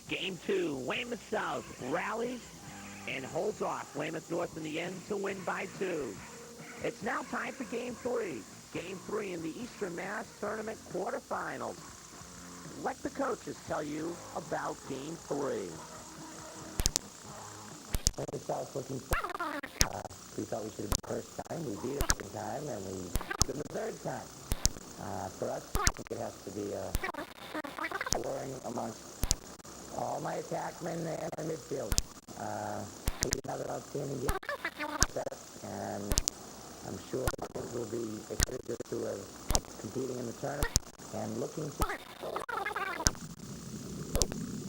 Game 2, Weymouth South rallies and holds off Weymouth North in the end to win by 2. It's now time for Game 3. Game 3 in the Eastern Mass Tournament quarterfinals. Let the coaches tell you about Game 3. Weymouth South looking for we thought we should have the first time. We beat it the second time, and we did the third time. For us, I think it has to be scoring amongst all my attackmen and my midfield. We did have an outstanding game, and I'm sure it will be excited to competing in the tournament and looking to.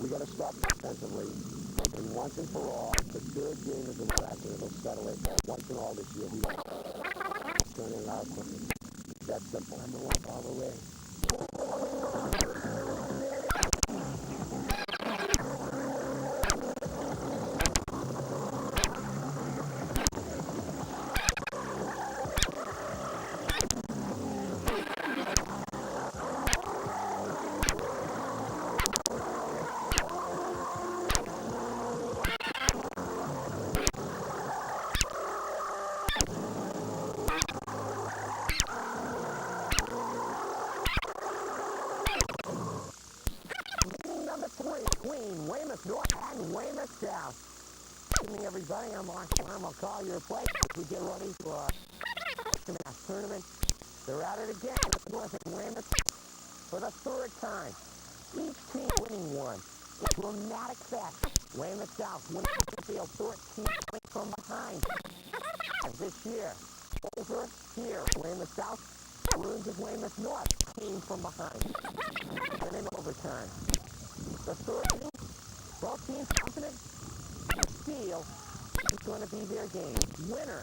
We got to stop defensively. And once and for all, the third game is in practice. It'll settle it once and all this year. We won't turn in our equipment. That's simple. Number one all the way. Weymouth North and Weymouth South. Good evening, everybody. I'm Mark Farm. I'll call your play as we get ready for the Mass Tournament. They're at it again with North and Weymouth for the third time. Each team winning one in dramatic fashion. Weymouth South winning the field 13 points from behind. This year, over here, Weymouth South, ruins of Weymouth North came from behind. And in overtime. The third inning, both teams confident. Steal is going to be their game. Winner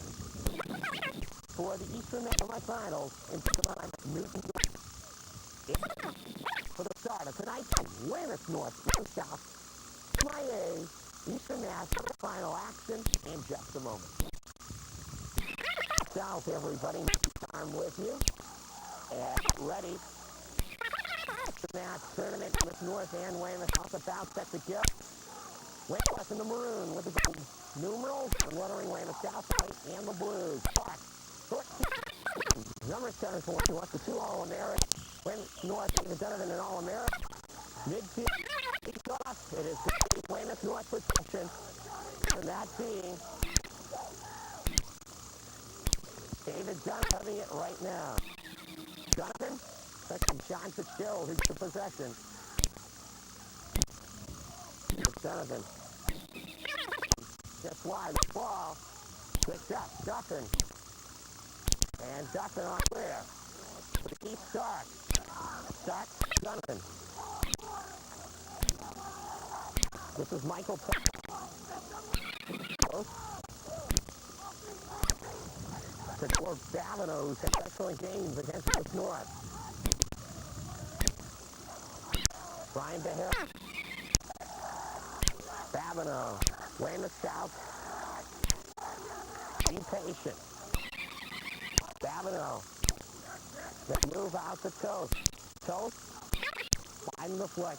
for the Eastern semifinals in Newton. For the start of tonight's Weymouth North, Weymouth South, MIA, Eastern Mass final action in just a moment. South, everybody, I'm with you. And ready. The Mass Tournament with North and Weymouth South about set to go. Weymouth in the maroon with the gold numerals, the lettering Weymouth South and the blues. Park, 14, number 7 for North, the 2 All-American. Weymouth North has done it in an All-American. Midfield, it's off. It is the Weymouth North protection. And that being David Dunn having it right now. Jonathan? John Fitzgerald, who's the possession. Donovan. Just wide, the ball. Picked up, Duffin. And Duffin on clear. Keith Stark. Stark, Donovan. This is Michael Secor Davino, who's had excellent games against West North. Brian Behill. Babino. Weymouth South. Be patient. Babino. They move out to Toast. Toast. Widen the flick.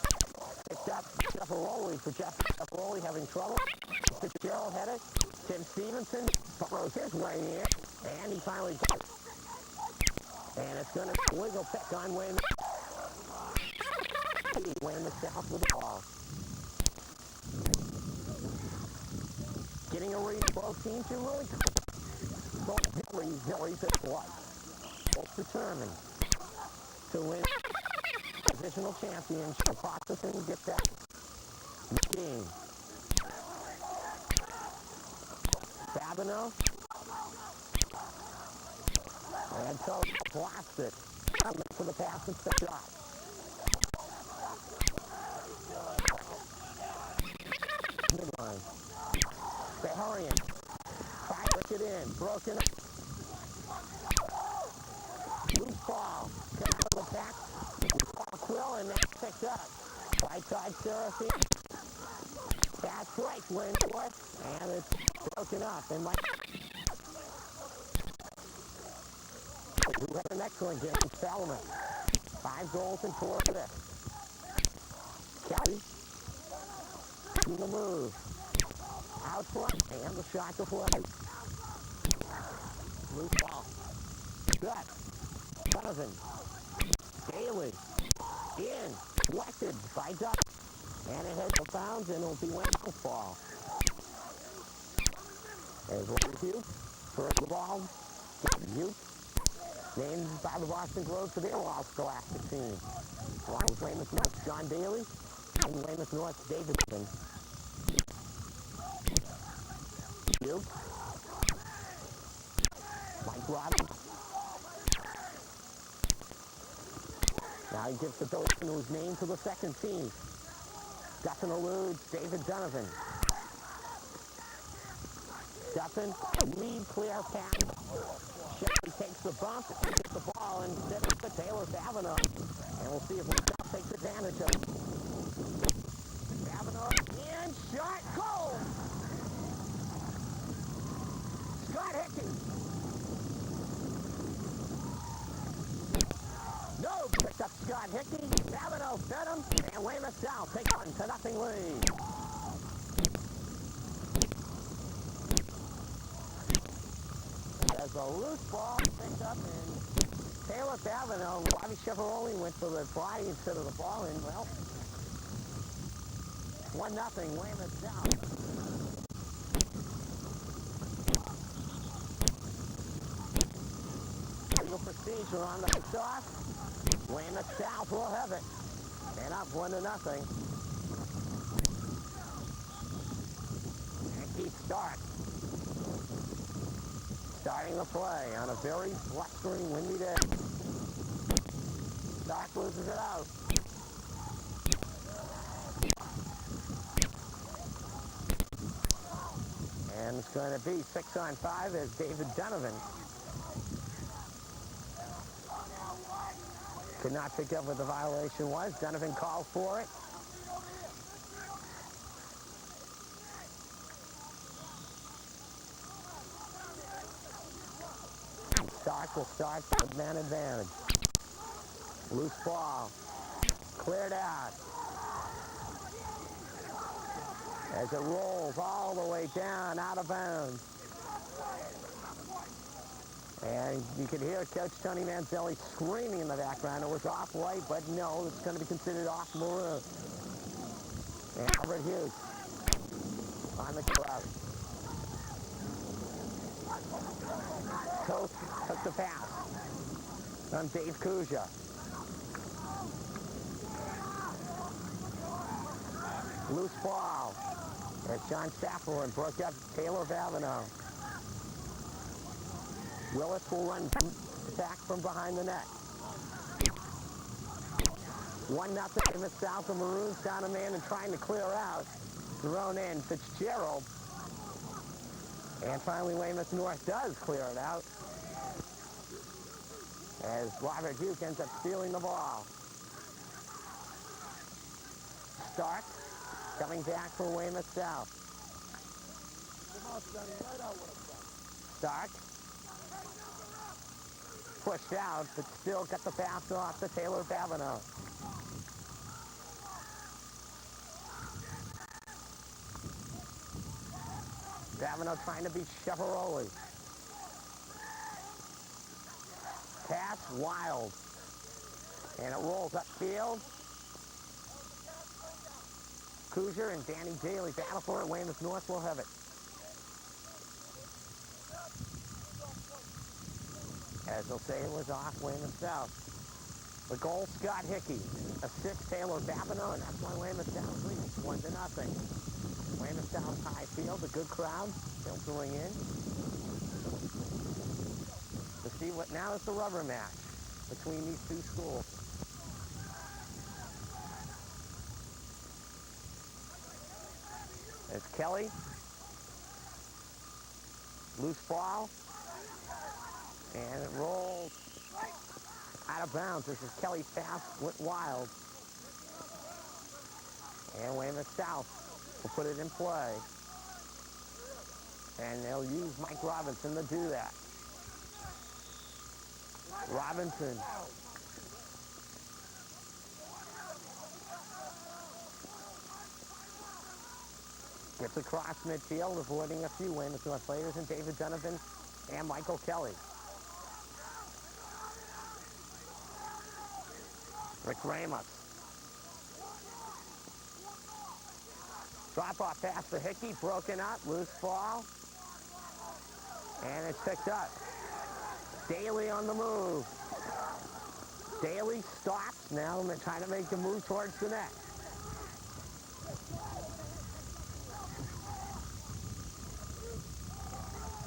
Picked up Jefferoli for Jefferoli having trouble. Fitzgerald had it. Tim Stevenson throws his way in. And he finally gets it. And it's going to wiggle pick on Weymouth. Weymouth South with the ball. Getting a read, both teams are really both very at what? Both determined to win positional championship. Processing get that game. Babino. And so Plastic. For the pass and set shot. Midline. Beharian. Fires it in. Broken up. Loose ball. Comes from the back. Quill and that's picked up. Right side Seraphine. That's right. Wentworth. And it's broken up. And Mike. Who had an excellent game in Salomon. 5 goals and 4 assists. Kelly making the move. Out front, and the shot to play. Loose ball. Gut. Donovan. Daly. In. Deflected by Duck. And it hits the bounds, and it'll be Weymouth ball. There's Weymouth. First the ball. Youth. Named by the Boston Globe for their All-Scholastic team. Along with Weymouth North, John Daly. And Weymouth North, Davidson. Youth. Mike Robbins. Now he gives the person who's named to the second team. Duffin eludes David Donovan. Duffin, lead clear pass. Shelley takes the bump, gets the ball, and sets it to Taylor Kavanaugh. And we'll see if South takes advantage of it. Kavanaugh, in, shot, goal! Scott Hickey. No, picked up Scott Hickey. Kavanaugh fed him, and Weymouth South take 1-0 lead. As a loose ball picked up, and Taylor Kavanaugh, Bobby Cheveroli went for the body instead of the ball, and well, 1-0 Weymouth South. Legal procedure on the face-off. Weymouth South will have it. And up 1-0. And Keith Stark starting the play on a very blustery, windy day. Stark loses it out. And it's going to be 6-on-5 as David Donovan could not pick up what the violation was. Donovan called for it. Stark will start with man advantage. Loose ball. Cleared out. As it rolls all the way down, out of bounds. And you could hear Coach Tony Manzelli screaming in the background. It was off white, but no, it's going to be considered off maroon. And Albert Hughes on the club. Toth took the pass from Dave Kuja. Loose ball as John Safforin broke up Taylor Kavanaugh. Willis will run back from behind the net. 1-0 Weymouth South. The Maroons down a man and trying to clear out. Thrown in Fitzgerald. And finally Weymouth North does clear it out. As Robert Duke ends up stealing the ball. Stark coming back for Weymouth South. Stark pushed out, but still got the pass off to Taylor Kavanaugh. Kavanaugh trying to beat Cheveroli. Pass wild. And it rolls upfield. Kuja and Danny Daly battle for it. Weymouth North will have it. As they'll say, it was off Weymouth South. The goal, Scott Hickey. Assist Taylor Kavanaugh, and that's why Weymouth South leads 1-0. Weymouth South high field, a good crowd filtering in. To see what now is the rubber match between these two schools. It's Kelly. Loose ball. And it rolls out of bounds. This is Kelly's pass, went wild. And Weymouth South will put it in play. And they'll use Mike Robinson to do that. Robinson. Gets across midfield, avoiding a few Weymouth North players, and David Donovan and Michael Kelly. Rick Weymouth. Drop-off pass for Hickey, broken up, loose ball. And it's picked up. Daly on the move. Daly stops now and they're trying to make a move towards the net.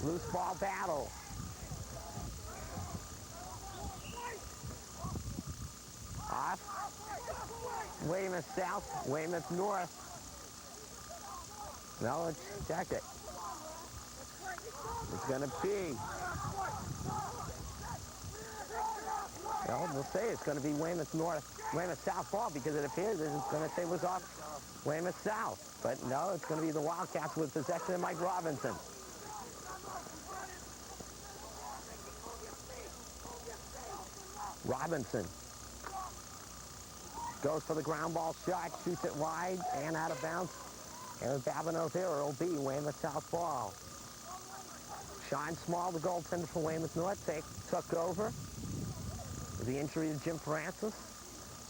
Loose ball battle. Off. Weymouth South, Weymouth North. No, let's check it. It's going to be. Well, we'll say it's going to be Weymouth North, Weymouth South ball because it appears it's going to say it was off Weymouth South. But no, it's going to be the Wildcats with possession of Mike Robinson. Robinson goes for the ground ball shot, shoots it wide and out of bounds. And Babino there, it'll be Weymouth South ball. Sean Small, the goaltender for Weymouth North, took over. The injury to Jim Francis.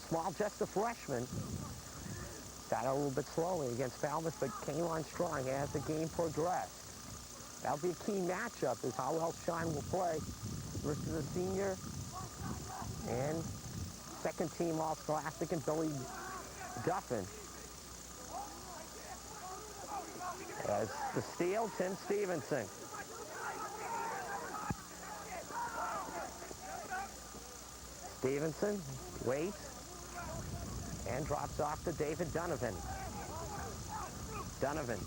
Small, just a freshman. Started a little bit slowly against Falmouth, but came on strong as the game progressed. That'll be a key matchup, is how well Sean will play versus a senior and second team All-Scholastic and Billy Duffin. As the steal, Tim Stevenson. Stevenson waits and drops off to David Donovan. Donovan.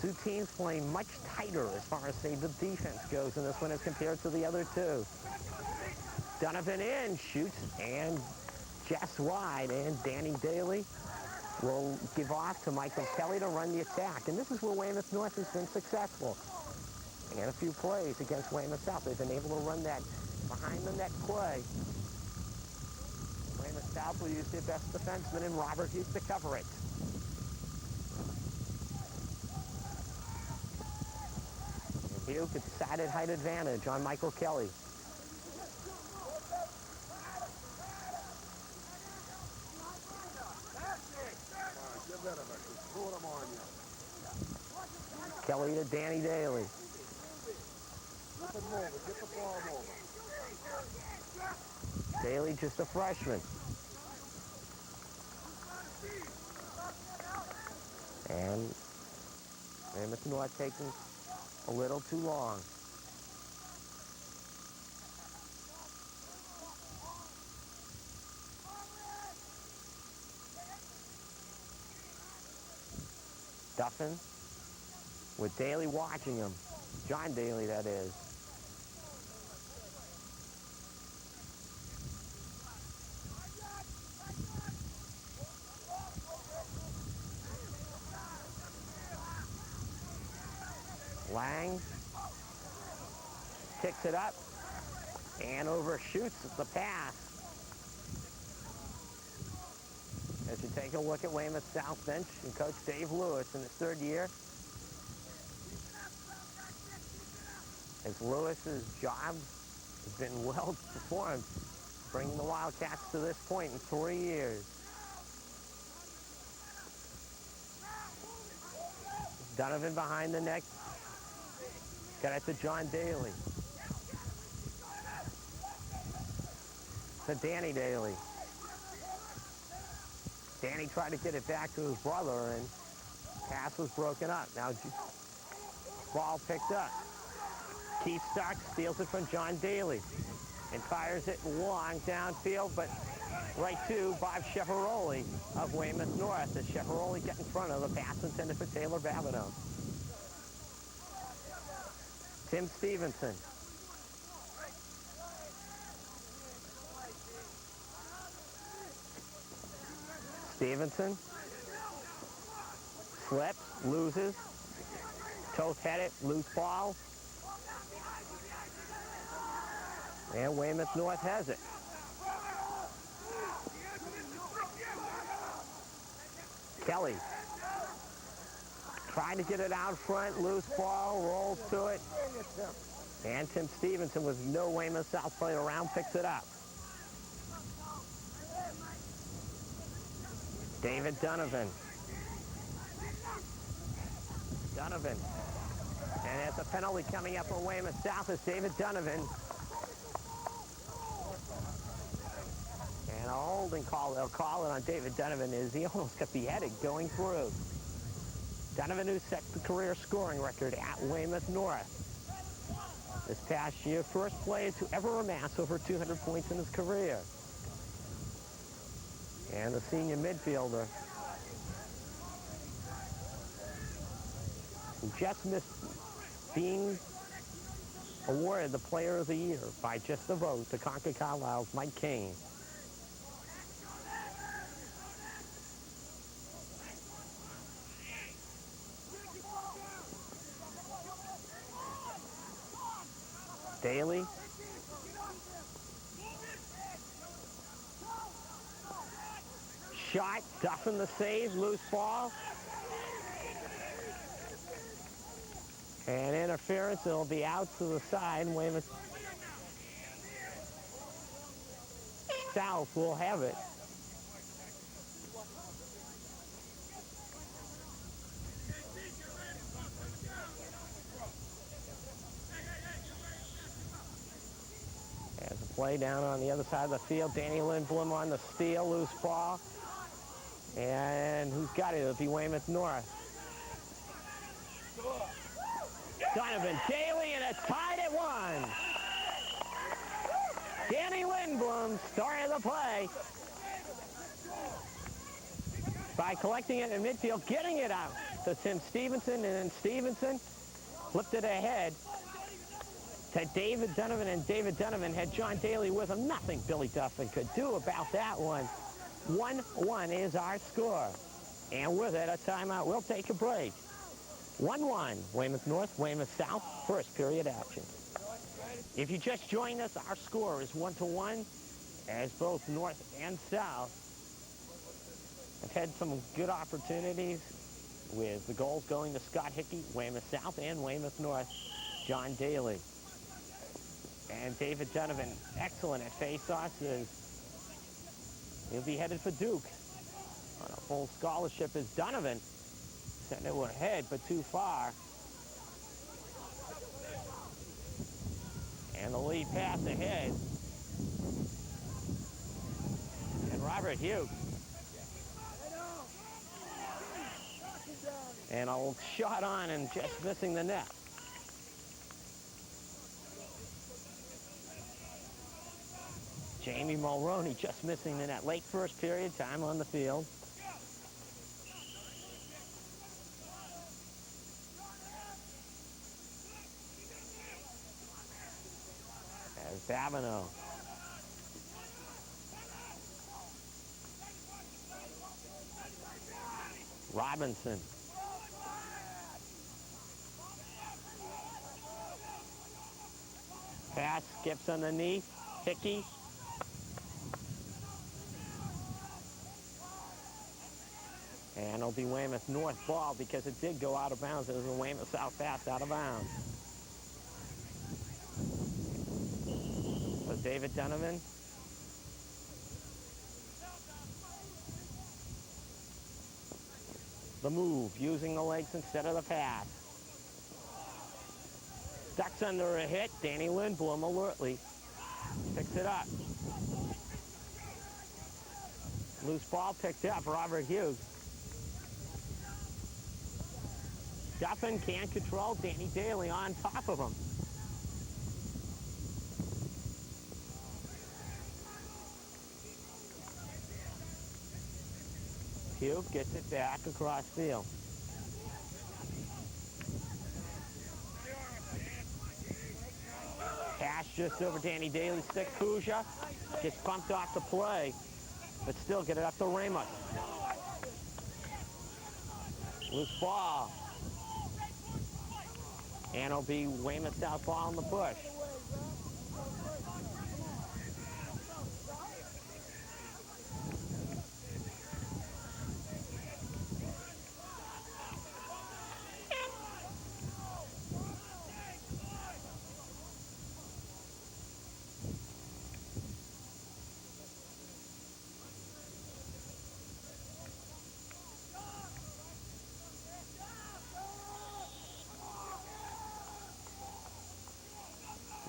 Two teams playing much tighter as far as, say, the defense goes in this one as compared to the other two. Donovan in, shoots, and just wide, and Danny Daly will give off to Michael Kelly to run the attack. And this is where Weymouth North has been successful. And a few plays against Weymouth South. They've been able to run that behind the net play. Weymouth South will use their best defenseman in Robert Hughes to cover it. And Hughes gets decided height advantage on Michael Kelly. Kelly to Danny Daly. Daly, just a freshman. And Weymouth North taking a little too long. Duffin with Daly watching him. John Daly, that is. Lang kicks it up and overshoots the pass. As you take a look at Weymouth South bench and Coach Dave Lewis in his third year. As Lewis's job has been well performed, bringing the Wildcats to this point in 3 years. Donovan behind the net. Got it to John Daly. To Danny Daly. Danny tried to get it back to his brother, and pass was broken up. Now, ball picked up. Keith Stark steals it from John Daly and fires it long downfield, but right to Bob Cheveroli of Weymouth North, as Cheveroli get in front of the pass intended for Taylor Babineau. Tim Stevenson. Stevenson slips, loses, Toth had it, loose ball, and Weymouth North has it. Kelly trying to get it out front. Loose ball, rolls to it. And Tim Stevenson, with no Weymouth South player around, picks it up. David Donovan. And there's a penalty coming up on Weymouth South as David Donovan. And a holding call, they'll call it on David Donovan, as he almost got beheaded going through. Donovan, who set the career scoring record at Weymouth North this past year, first player to ever amass over 200 points in his career. And the senior midfielder, who just missed being awarded the Player of the Year by just a vote to Concord Carlisle's Mike Kane. Daly. Shot, Duffin the save, loose ball. And interference, it'll be out to the side. Weymouth South will have it. As a play down on the other side of the field, Danny Lindblom on the steal, loose ball. And who's got it? It'll be Weymouth North. Donovan, Daly, and it's tied at 1. Danny Lindblom started the play by collecting it in midfield, getting it out to Tim Stevenson, and then Stevenson flipped it ahead to David Donovan, and David Donovan had John Daly with him. Nothing Billy Duffin could do about that one. 1-1 is our score. And with it, a timeout. We'll take a break. 1-1, Weymouth North, Weymouth South, first period action. If you just joined us, our score is 1-1, as both North and South have had some good opportunities, with the goals going to Scott Hickey, Weymouth South, and Weymouth North, John Daly. And David Donovan, excellent at face-offs, he'll be headed for Duke on a full scholarship as Donovan sent it ahead, but too far. And the lead pass ahead. And Robert Hughes. And a shot on and just missing the net. Jamie Mulroney just missing the net. Late first period, time on the field. As Babineau. Robinson. Pass skips underneath. Hickey. And it'll be Weymouth North ball because it did go out of bounds. It was a Weymouth South pass out of bounds. So David Donovan. The move, using the legs instead of the pass. Ducks under a hit. Danny Lindblom alertly picks it up. Loose ball picked up. Robert Hughes. Duffin can't control. Danny Daly on top of him. Hughes gets it back across field. Pass just over Danny Daly's stick. Kuja gets bumped off the play, but still get it up to Weymouth. Loose ball. And it'll be Weymouth South ball in the push.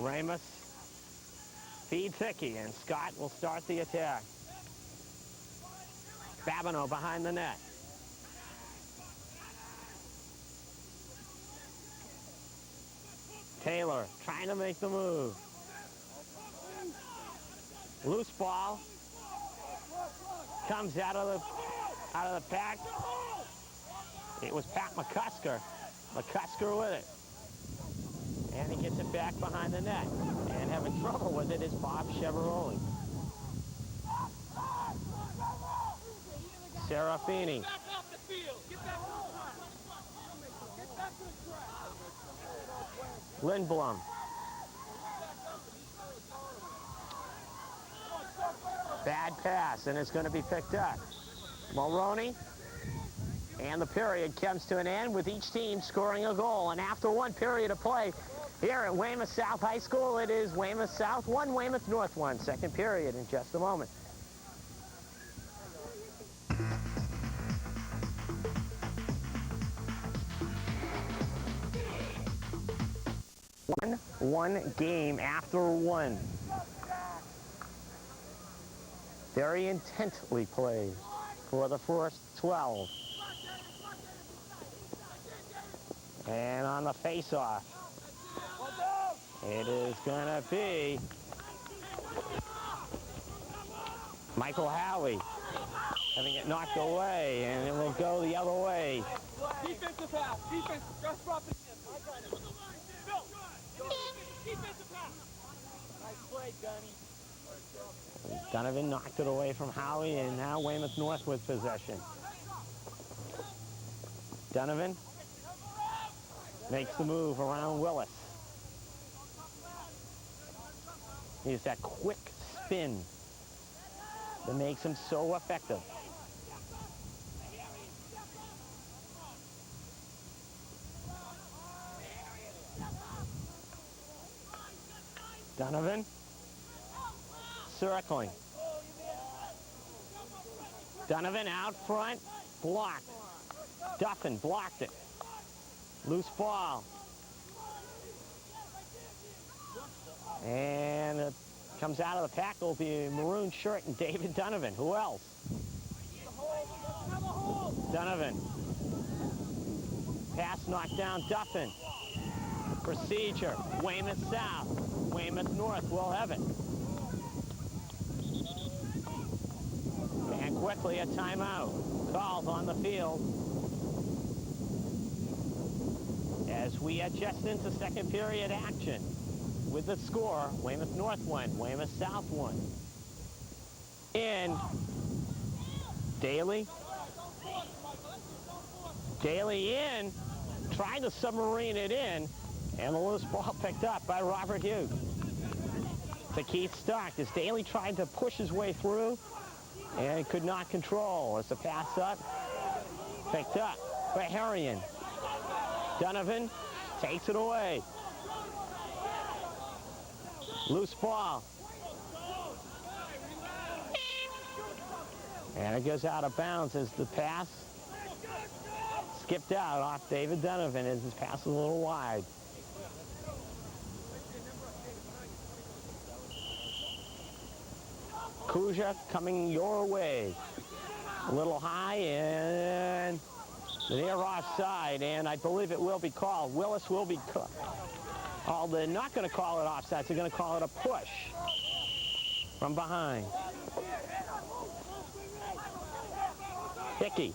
Weymouth feeds Hickey, and Scott will start the attack. Babineau behind the net. Taylor trying to make the move. Loose ball. Comes out of the pack. It was Pat McCusker. McCusker with it. And he gets it back behind the net. And having trouble with it is Bob Cheveroli. Serafini. Lindblom. Bad pass, and it's going to be picked up. Mulroney. And the period comes to an end with each team scoring a goal. And after one period of play here at Weymouth South High School, it is Weymouth South 1, Weymouth North 1. Second period in just a moment. 1-1 game after one. Very intently played for the first 12. And on the face-off, it is going to be Michael Howie having it knocked away, and it will go the other way. Defensive pass. Defense. Just drop it in. Defensive pass. Nice play, Gunny. Donovan knocked it away from Howie, and now Weymouth North with possession. Donovan makes the move around Willis. He's that quick spin that makes him so effective. Donovan circling. Donovan out front, blocked. Duffin blocked it. Loose ball. And it comes out of the pack. Will be a maroon shirt and David Donovan. Who else? Donovan. Pass knocked down Duffin. Procedure. Weymouth South. Weymouth North will have it. And quickly a timeout called on the field as we adjust into second period action with the score, Weymouth North 1, Weymouth South 1. In Daly. Daly in, trying to submarine it in, and the loose ball picked up by Robert Hughes. To Keith Stark as Daly tried to push his way through and could not control as the pass up, picked up by Harrion. Donovan takes it away. Loose ball. And it goes out of bounds as the pass skipped out off David Donovan as his pass was a little wide. Kuja coming your way. A little high and they're offside, and I believe it will be called. Willis will be called. They're not going to call it offside. They're going to call it a push from behind. Hickey.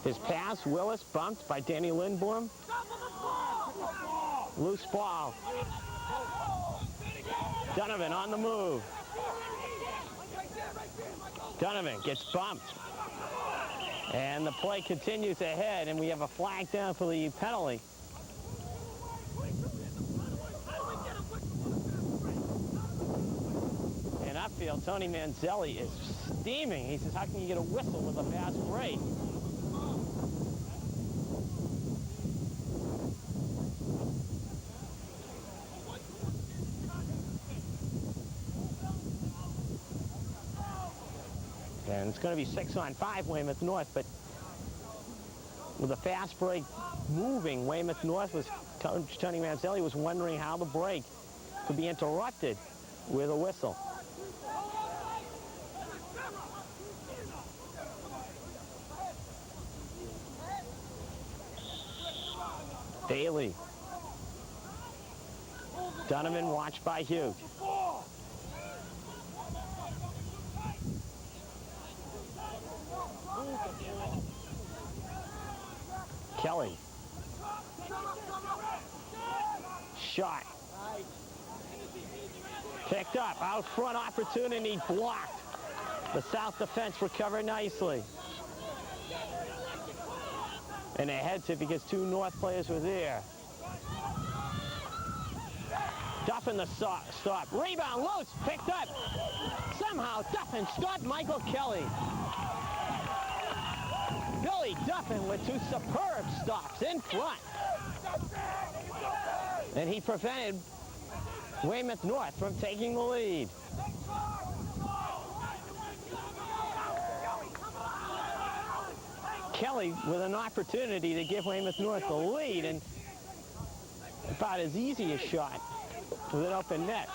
His pass, Willis bumped by Danny Lindblom. Loose ball. Donovan on the move. Donovan gets bumped. And the play continues ahead, and we have a flag down for the penalty. And upfield, Tony Manzelli is steaming. He says, how can you get a whistle with a fast break? And it's going to be 6-on-5 Weymouth North, but with a fast break moving, Weymouth North was, Coach Tony Manzelli was wondering how the break could be interrupted with a whistle. Daly. Donovan watched by Hugh. Kelly. Shot. Picked up. Out front opportunity blocked. The South defense recovered nicely. And they had to because two North players were there. Duffin the stop. Rebound loose. Picked up. Somehow Duffin stopped Michael Kelly. Billy Duffin with two superb stops in front. And he prevented Weymouth North from taking the lead. Kelly with an opportunity to give Weymouth North the lead, and about as easy a shot with an open net.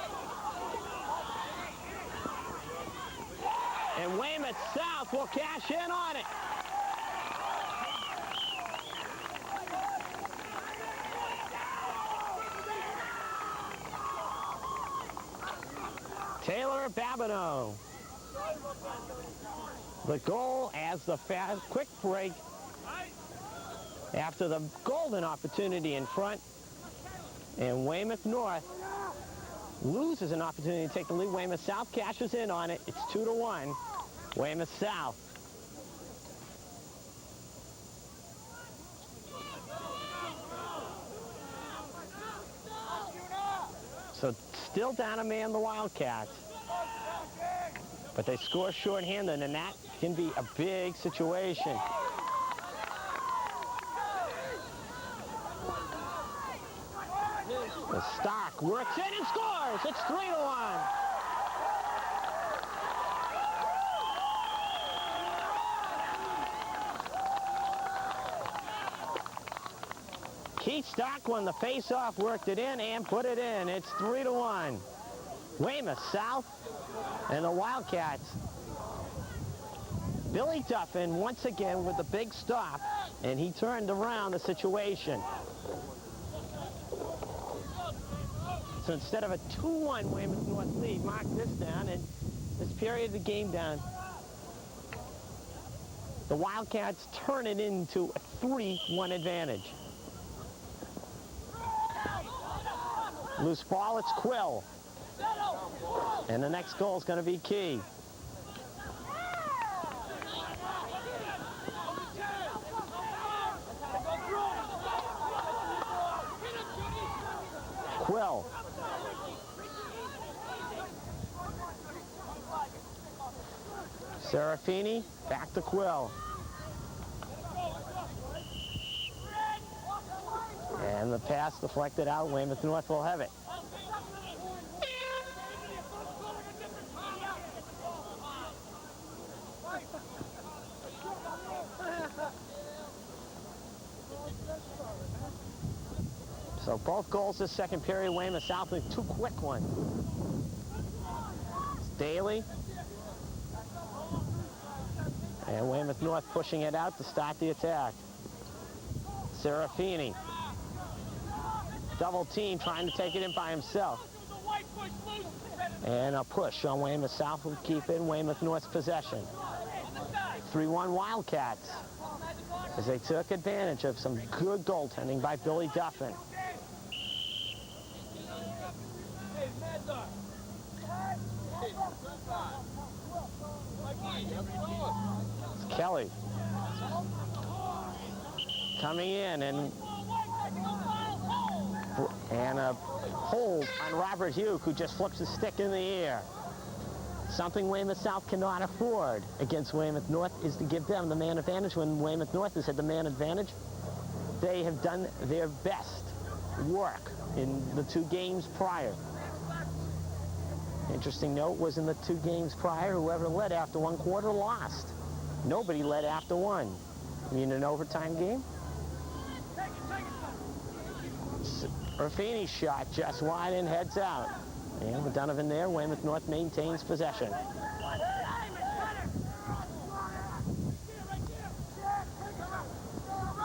And Weymouth South will cash in on it. Taylor Babineau. The goal as the fast, quick break after the golden opportunity in front. And Weymouth North loses an opportunity to take the lead. Weymouth South cashes in on it. It's 2-1. Weymouth South. So still down a man, the Wildcats. But they score shorthanded, and that can be a big situation. The Stark works in and scores. It's 3-1. Keith Stark won the face-off, worked it in, and put it in. It's 3-1. Weymouth South and the Wildcats. Billy Duffin once again with the big stop, and he turned around the situation. So instead of a 2-1 Weymouth North lead, mark this down, and this period of the game down, the Wildcats turn it into a 3-1 advantage. Loose ball, it's Quill. And the next goal is going to be key. Quill. Serafini, back to Quill. And the pass deflected out. Weymouth North will have it. So both goals this second period, Weymouth South with two quick ones. It's Daly. And Weymouth North pushing it out to start the attack. Serafini. Double team trying to take it in by himself. And a push on Weymouth South will keep in Weymouth North's possession. 3-1 Wildcats as they took advantage of some good goaltending by Billy Duffin. It's Kelly coming in and a hold on Robert Hugh, who just flips his stick in the air. Something Weymouth South cannot afford against Weymouth North is to give them the man advantage. When Weymouth North has had the man advantage, they have done their best work in the two games prior. Interesting note was in the two games prior, whoever led after one quarter lost. Nobody led after one. You mean an overtime game? Raffini's shot just wide and heads out. And with Donovan there, Weymouth North maintains possession.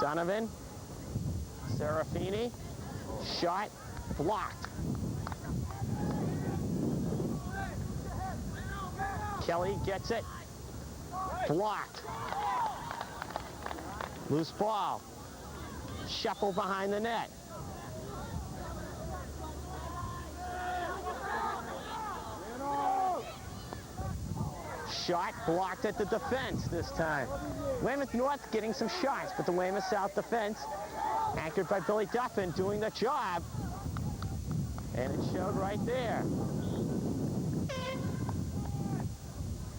Donovan, Serafini, shot, blocked. Kelly gets it, blocked. Loose ball, shuffle behind the net. Shot blocked at the defense this time. Weymouth North getting some shots, but the Weymouth South defense, anchored by Billy Duffin, doing the job. And it showed right there.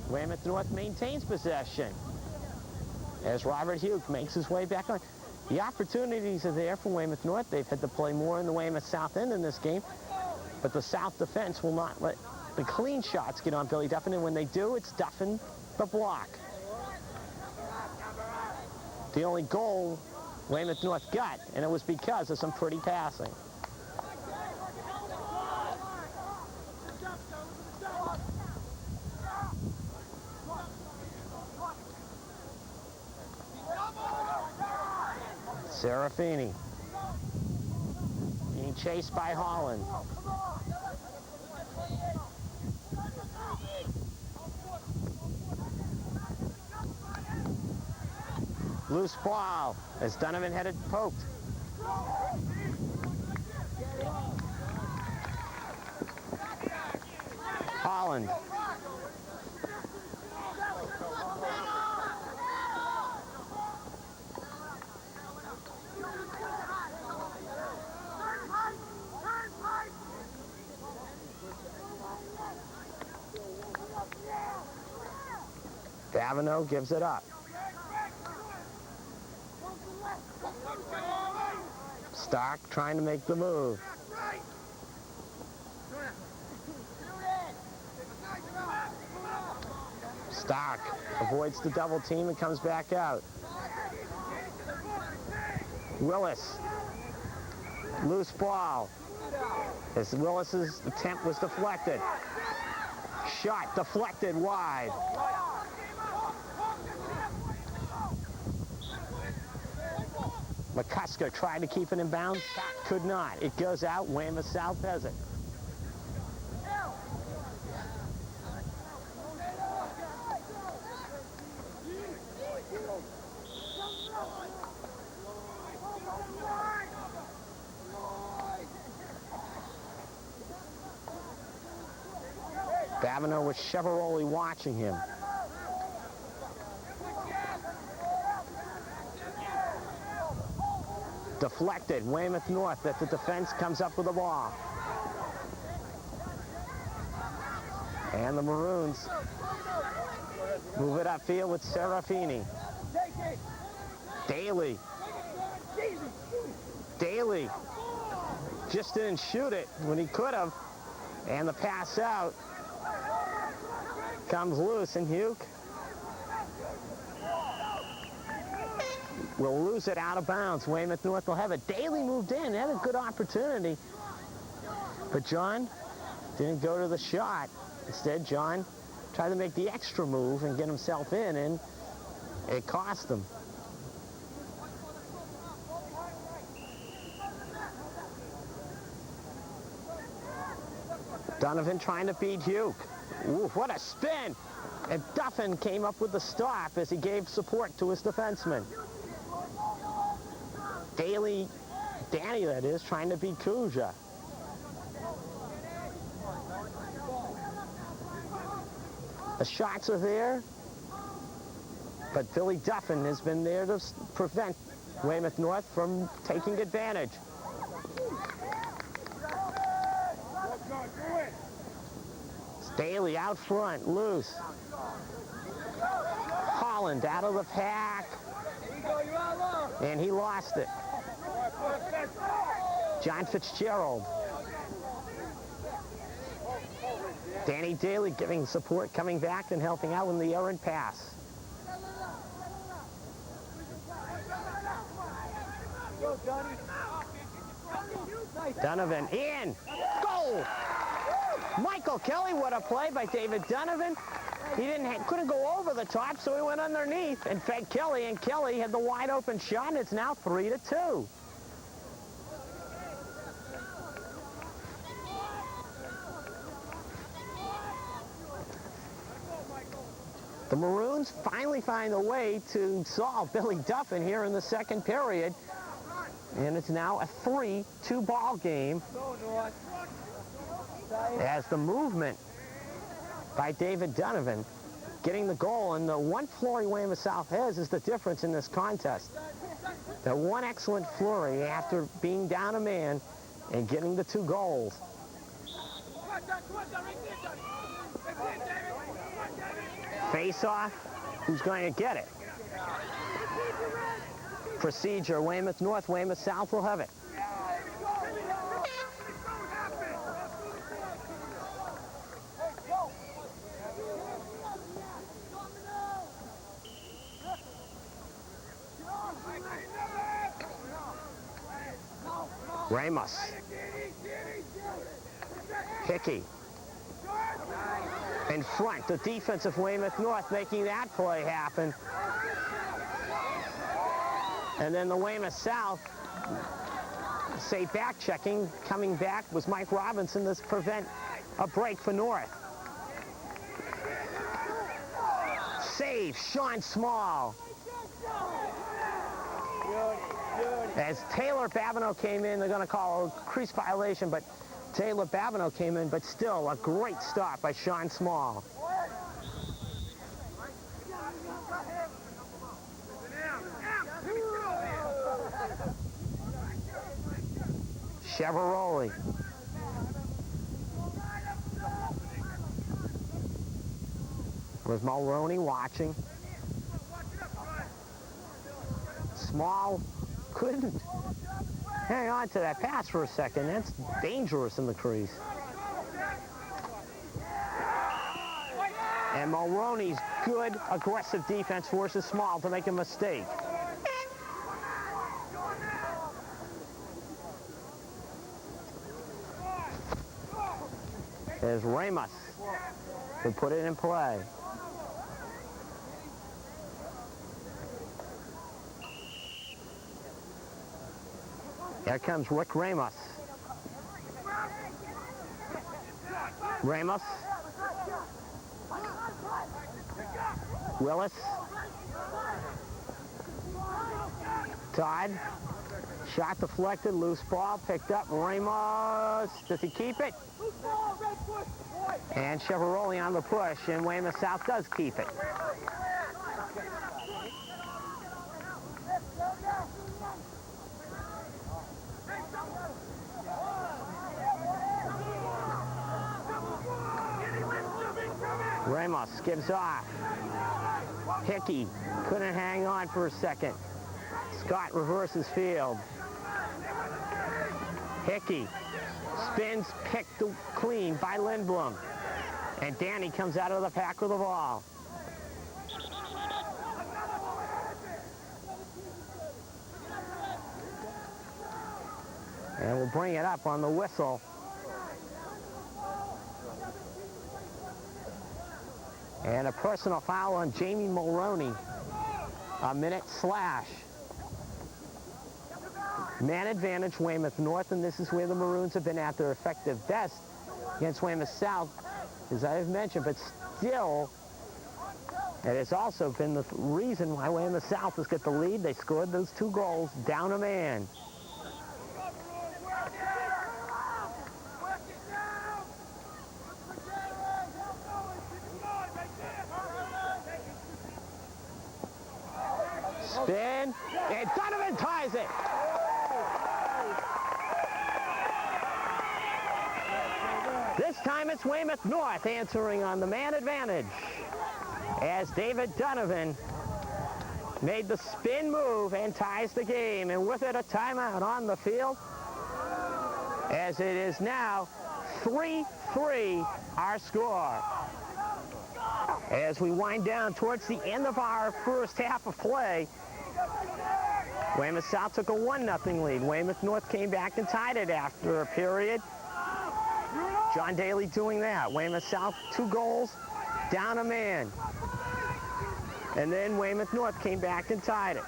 Weymouth North maintains possession as Robert Hugh makes his way back on. The opportunities are there for Weymouth North. They've had to play more in the Weymouth South end in this game, but the South defense will not let the clean shots get on Billy Duffin, and when they do, it's Duffin the block. The only goal Weymouth North got, and it was because of some pretty passing. Serafini being chased by Holland. Loose ball as Donovan had it poked. Holland. Davino gives it up. Stark trying to make the move. Stark avoids the double team and comes back out. Willis. Loose ball. As Willis's attempt was deflected. Shot deflected wide. McCusker tried to keep it in bounds, could not. It goes out. Weymouth South has it. Davino with Cheveroli watching him. Deflected. Weymouth North at the defense comes up with the ball. And the Maroons move it upfield with Serafini. Daly. Daly just didn't shoot it when he could have. And the pass out comes loose, and Hugh will lose it out of bounds. Weymouth North will have it. Daly moved in, had a good opportunity. But John didn't go to the shot. Instead, John tried to make the extra move and get himself in, and it cost him. Donovan trying to beat Hugh. Ooh, what a spin! And Duffin came up with the stop as he gave support to his defenseman. Danny that is, trying to beat Kuja. The shots are there, but Billy Duffin has been there to prevent Weymouth North from taking advantage. Daly out front, loose. Holland out of the pack. And he lost it. John Fitzgerald. Danny Daly giving support, coming back and helping out in the errant pass. Go, Johnny. Donovan in. Goal! Michael Kelly, what a play by David Donovan. He couldn't go over the top, so he went underneath and fed Kelly, and Kelly had the wide open shot, and it's now 3-2. The Maroons finally find a way to solve Billy Duffin here in the second period, and it's now a 3-2 ball game as the movement by David Donovan getting the goal, and the one flurry Weymouth South has is the difference in this contest. That one excellent flurry after being down a man and getting the 2 goals. Face-off, who's going to get it? Procedure, Weymouth North, Weymouth South will have it. Ramos. Hickey. In front, the defense of Weymouth North making that play happen. And then the Weymouth South, say back checking, coming back was Mike Robinson to prevent a break for North. Save, Sean Small. As Taylor Babineau came in, they're going to call a crease violation, but Taylor Babineau came in, but still a great stop by Sean Small. Cheveroli. Was Mulroney watching? Small couldn't hang on to that pass for a second. That's dangerous in the crease. And Mulroney's good aggressive defense forces Small to make a mistake. There's Ramos who put it in play. Here comes Rick Ramos. Ramos. Willis. Todd. Shot deflected, loose ball, picked up. Ramos, does he keep it? And Cheveroli on the push, and Weymouth South does keep it. Ramos gives off. Hickey couldn't hang on for a second. Scott reverses field. Hickey spins, picked clean by Lindblom. And Danny comes out of the pack with the ball. And we'll bring it up on the whistle. And a personal foul on Jamie Mulroney. A minute slash. Man advantage, Weymouth North, and this is where the Maroons have been at their effective best against Weymouth South, as I've mentioned, but still, it has also been the reason why Weymouth South has got the lead. They scored those 2 goals down a man. Spin, and Donovan ties it. This time it's Weymouth North answering on the man advantage as David Donovan made the spin move and ties the game, and with it a timeout on the field as it is now 3-3 our score. As we wind down towards the end of our first half of play, Weymouth South took a 1-0 lead. Weymouth North came back and tied it after a period. John Daly doing that. Weymouth South 2 goals, down a man. And then Weymouth North came back and tied it.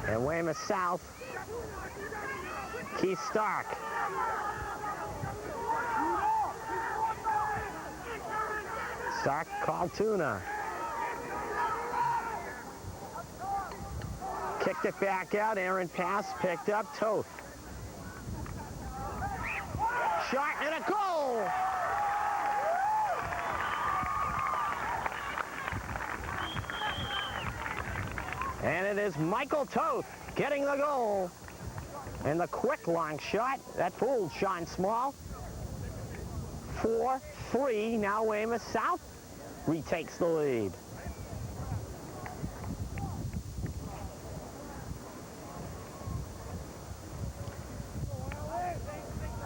And Weymouth South, Keith Stark. Stark called tuna. Kicked it back out. Aaron pass picked up. Toth. Shot and a goal! And it is Michael Toth getting the goal. And the quick long shot. That fooled Sean Small. 4-3. Now Weymouth South retakes the lead.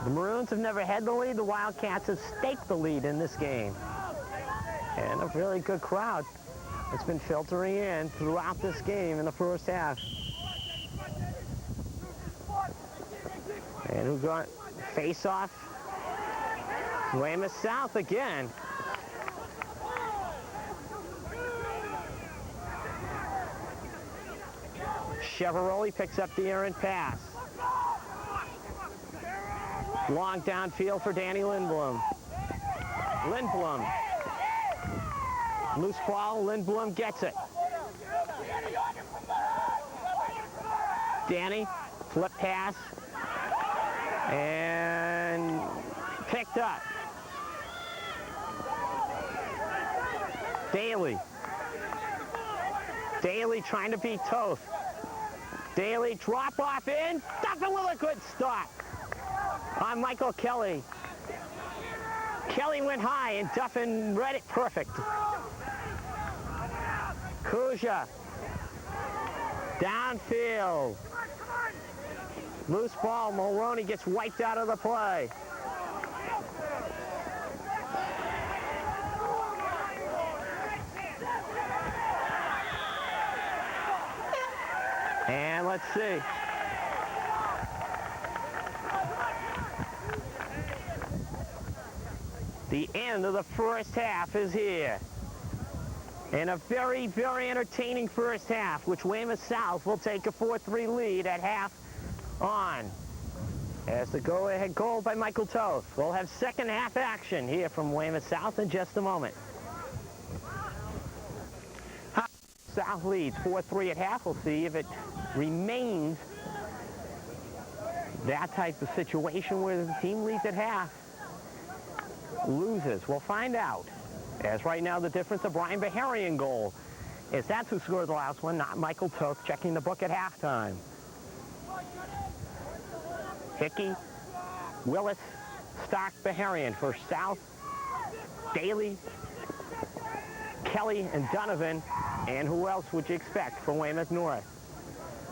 The Maroons have never had the lead. The Wildcats have staked the lead in this game. And a really good crowd. It's been filtering in throughout this game in the first half. And who got face-off? Weymouth South again. Cheveroli picks up the errant pass. Long downfield for Danny Lindblom. Lindblom. Loose ball, Lindblom gets it. Danny, flip pass. And picked up. Daly. Daly trying to beat Toth. Daly drop off in. Duffin with a good stop on Michael Kelly. Kelly went high and Duffin read it perfect. Kuja. Downfield. Loose ball. Mulroney gets wiped out of the play. And let's see. The end of the first half is here. And a very, very entertaining first half, which Weymouth South will take a 4-3 lead at half on. As the go-ahead goal by Michael Toth. We'll have second half action here from Weymouth South in just a moment. South leads 4-3 at half. We'll see if it remains that type of situation where the team leads at half loses. We'll find out. As right now the difference of Brian Baharian goal is that's who scored the last one, not Michael Toth, checking the book at halftime. Hickey, Willis, Stark, Baharian for South, Daly, Kelly, and Donovan. And who else would you expect for Weymouth North?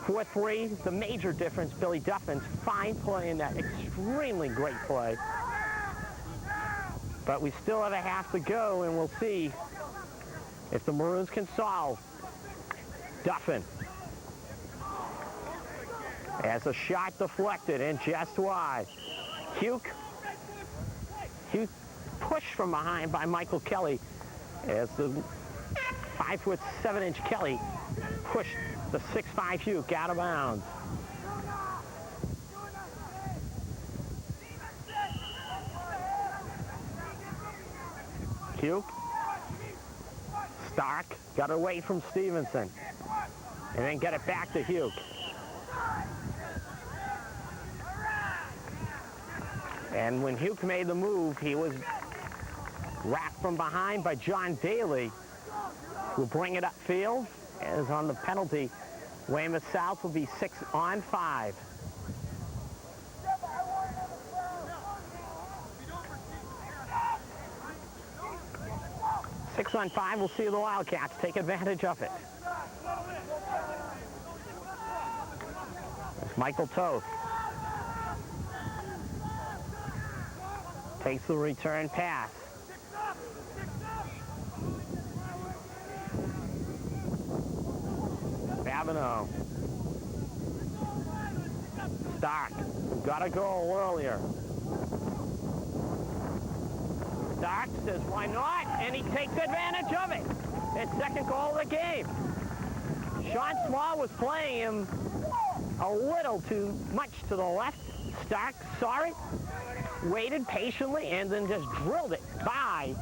4-3, the major difference, Billy Duffin's fine play in that extremely great play. But we still have a half to go, and we'll see if the Maroons can solve. Duffin. As a shot deflected and just wide. Hugh pushed from behind by Michael Kelly as the 5'7" Kelly pushed the 6'5" Hugh out of bounds. Hugh. Stark got away from Stevenson and then got it back to Hugh. And when Hugh made the move, he was wrapped from behind by John Daly, who will bring it upfield. As on the penalty, Weymouth South will be 6-on-5. Six on 5, we'll see the Wildcats take advantage of it. There's Michael Toth. Takes the return pass. 7-0. Stark, got a goal earlier. Stark says, why not? And he takes advantage of it. His second goal of the game. Sean Small was playing him a little too much to the left. Stark saw it, waited patiently, and then just drilled it by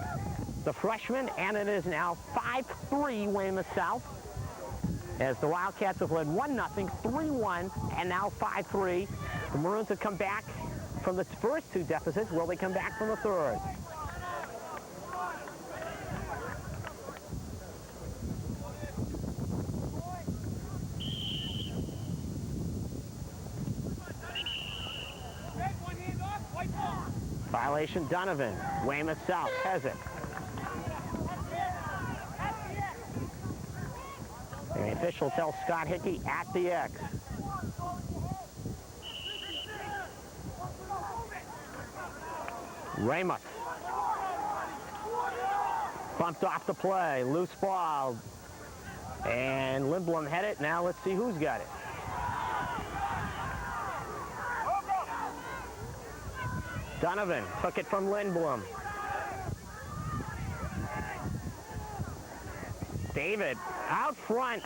the freshman, and it is now 5-3 Weymouth South, as the Wildcats have led 1-0, 3-1, and now 5-3. The Maroons have come back from the first two deficits. Will they come back from the third? Violation Donovan. Weymouth South has it. The official tells Scott Hickey at the X. Weymouth. Bumped off the play. Loose ball. And Lindblom had it. Now let's see who's got it. Donovan took it from Lindblom. David out front.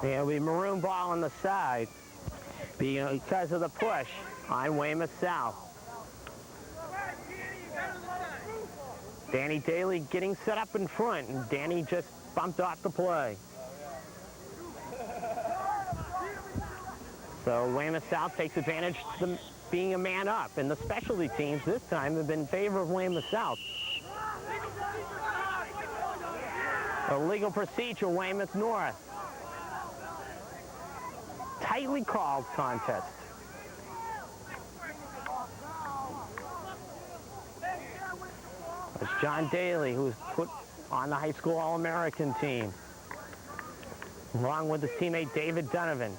It'll be maroon ball on the side because of the push on Weymouth South. Danny Daly getting set up in front, and Danny just bumped off the play. So Weymouth South takes advantage of them being a man up, and the specialty teams this time have been in favor of Weymouth South. A legal procedure, Weymouth North. Tightly called contest. It's John Daly, who's put on the high school All-American team, along with his teammate David Donovan.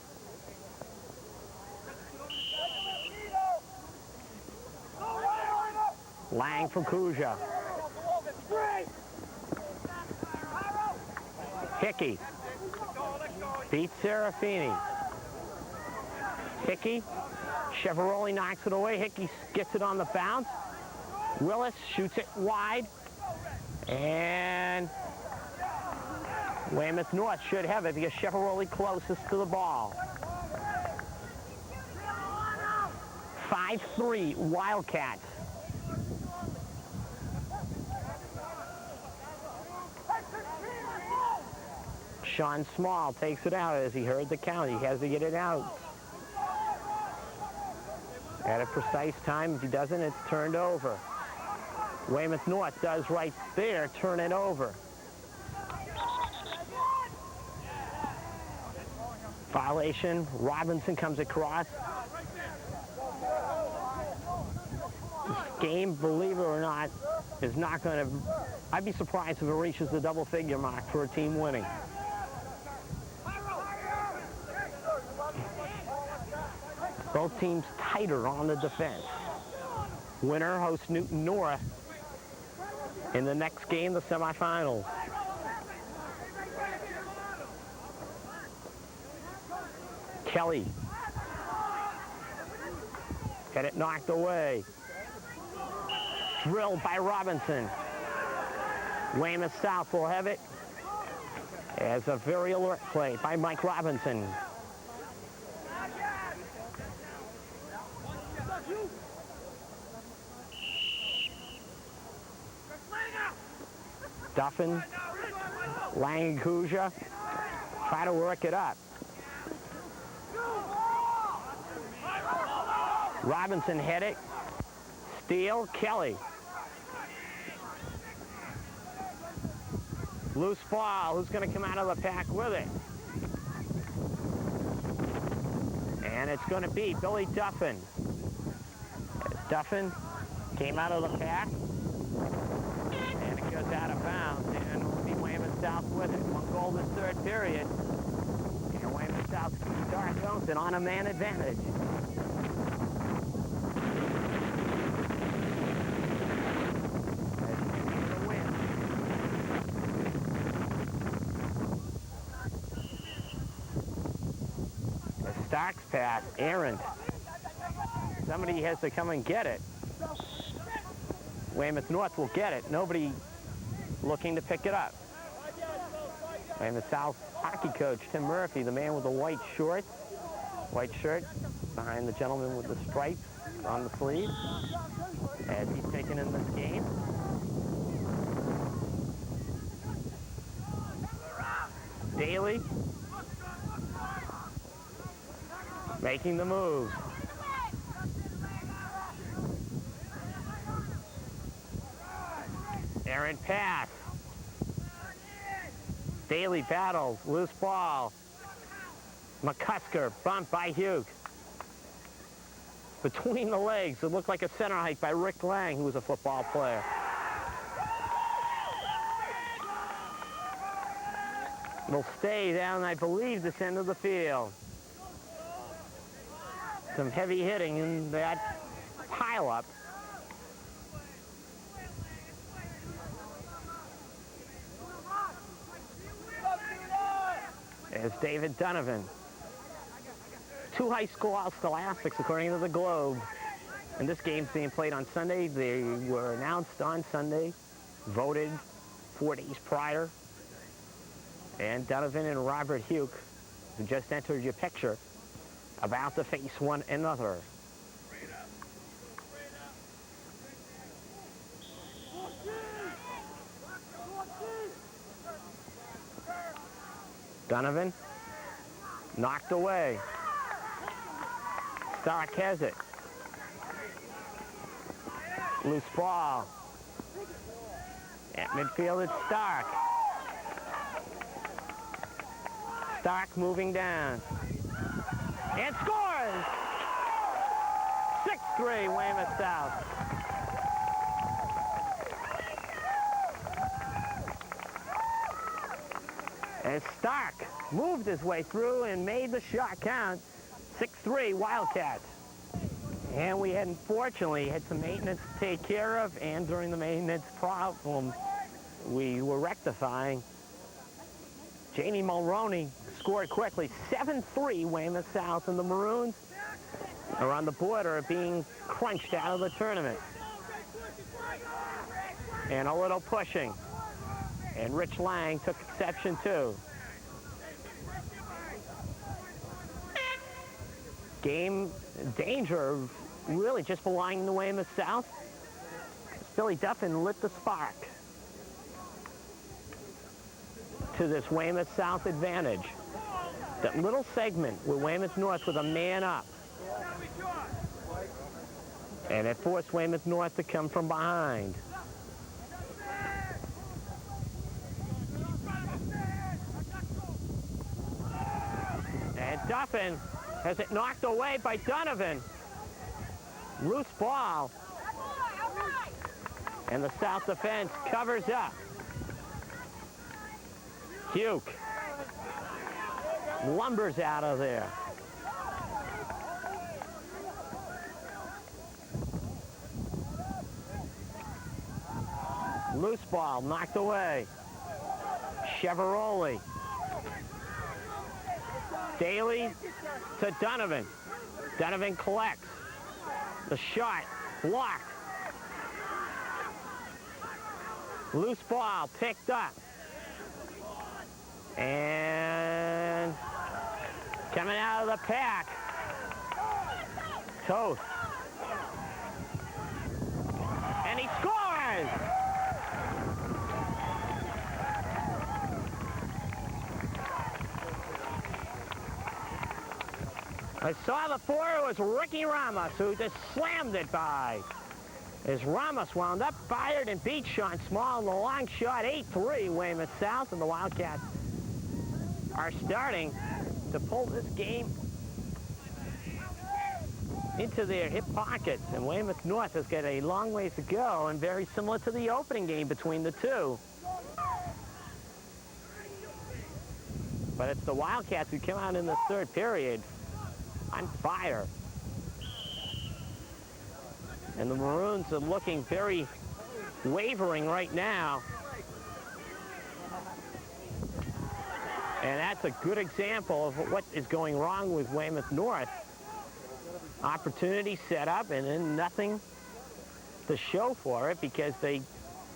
Lang for Kuja. Hickey beats Serafini. Hickey, Cheveroli knocks it away. Hickey gets it on the bounce. Willis shoots it wide. And Weymouth North should have it because Cheveroli closest to the ball. 5-3 Wildcats. Sean Small takes it out as he heard the count. He has to get it out at a precise time. If he doesn't, it's turned over. Weymouth North does right there, turn it over. Violation. Robinson comes across. This game, believe it or not, is not going to... I'd be surprised if it reaches the double-figure mark for a team winning. Both teams tighter on the defense. Winner hosts Newton North in the next game, the semifinals. Kelly had it knocked away. Drilled by Robinson. Weymouth South will have it as a very alert play by Mike Robinson. Duffin, Lang and Kuja try to work it up. Robinson hit it. Steele, Kelly. Loose ball. Who's going to come out of the pack with it? And it's going to be Billy Duffin. Duffin came out of the pack. And it goes out of bounds. And we'll see Weymouth South with it. 1 goal this third period. And Weymouth South starts Johnson on a man advantage. Stark's pass, errant. Somebody has to come and get it. Weymouth North will get it. Nobody looking to pick it up. Weymouth South hockey coach Tim Murphy, the man with the white shirt, behind the gentleman with the stripes on the sleeve, as he's taken in this game. Daly making the move. Errant pass. Daly battles, loose ball. McCusker, bumped by Hugh. Between the legs, it looked like a center hike by Rick Lang, who was a football player. Will stay down, I believe, this end of the field. Some heavy hitting in that pileup. There's David Donovan. 2 high school scholastics, according to the Globe. And this game's being played on Sunday. They were announced on Sunday, voted 4 days prior. And Donovan and Robert Hugh, who just entered your picture, about to face one another. Donovan, knocked away. Stark has it. Loose ball. At midfield, it's Stark. Stark moving down. And scores! 6-3, Weymouth South. And Stark moved his way through and made the shot count. 6-3, Wildcats. And we had, unfortunately, had some maintenance to take care of, and during the maintenance problem, we were rectifying. Jamie Mulroney scored quickly. 7-3, Weymouth South, and the Maroons are on the border of being crunched out of the tournament. And a little pushing. And Rich Lang took exception too. Game danger of really just belonging to Weymouth South. Billy Duffin lit the spark to this Weymouth South advantage. That little segment with Weymouth North with a man up. And it forced Weymouth North to come from behind. And Duffin has it knocked away by Donovan. Loose ball. And the South defense covers up. Hugh lumbers out of there. Loose ball knocked away. Cheveroli. Daly to Donovan. Donovan collects. The shot blocked. Loose ball picked up. And coming out of the pack, Toth. And he scores! I saw the four. It was Ricky Ramos who just slammed it by. As Ramos wound up, fired, and beat Sean Small in the long shot. 8-3, Weymouth South, and the Wildcats are starting to pull this game into their hip pockets. And Weymouth North has got a long ways to go, and very similar to the opening game between the two. But it's the Wildcats who come out in the third period on fire. And the Maroons are looking very wavering right now. And that's a good example of what is going wrong with Weymouth North. Opportunity set up and then nothing to show for it because they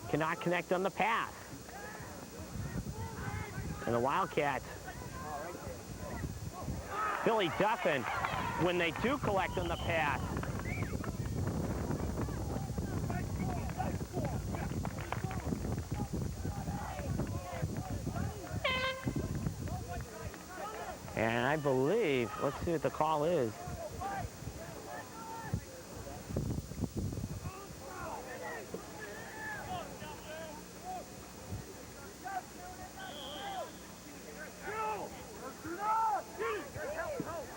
cannot connect on the pass. And the Wildcats, Billy Duffin, when they do collect on the pass, and I believe, let's see what the call is.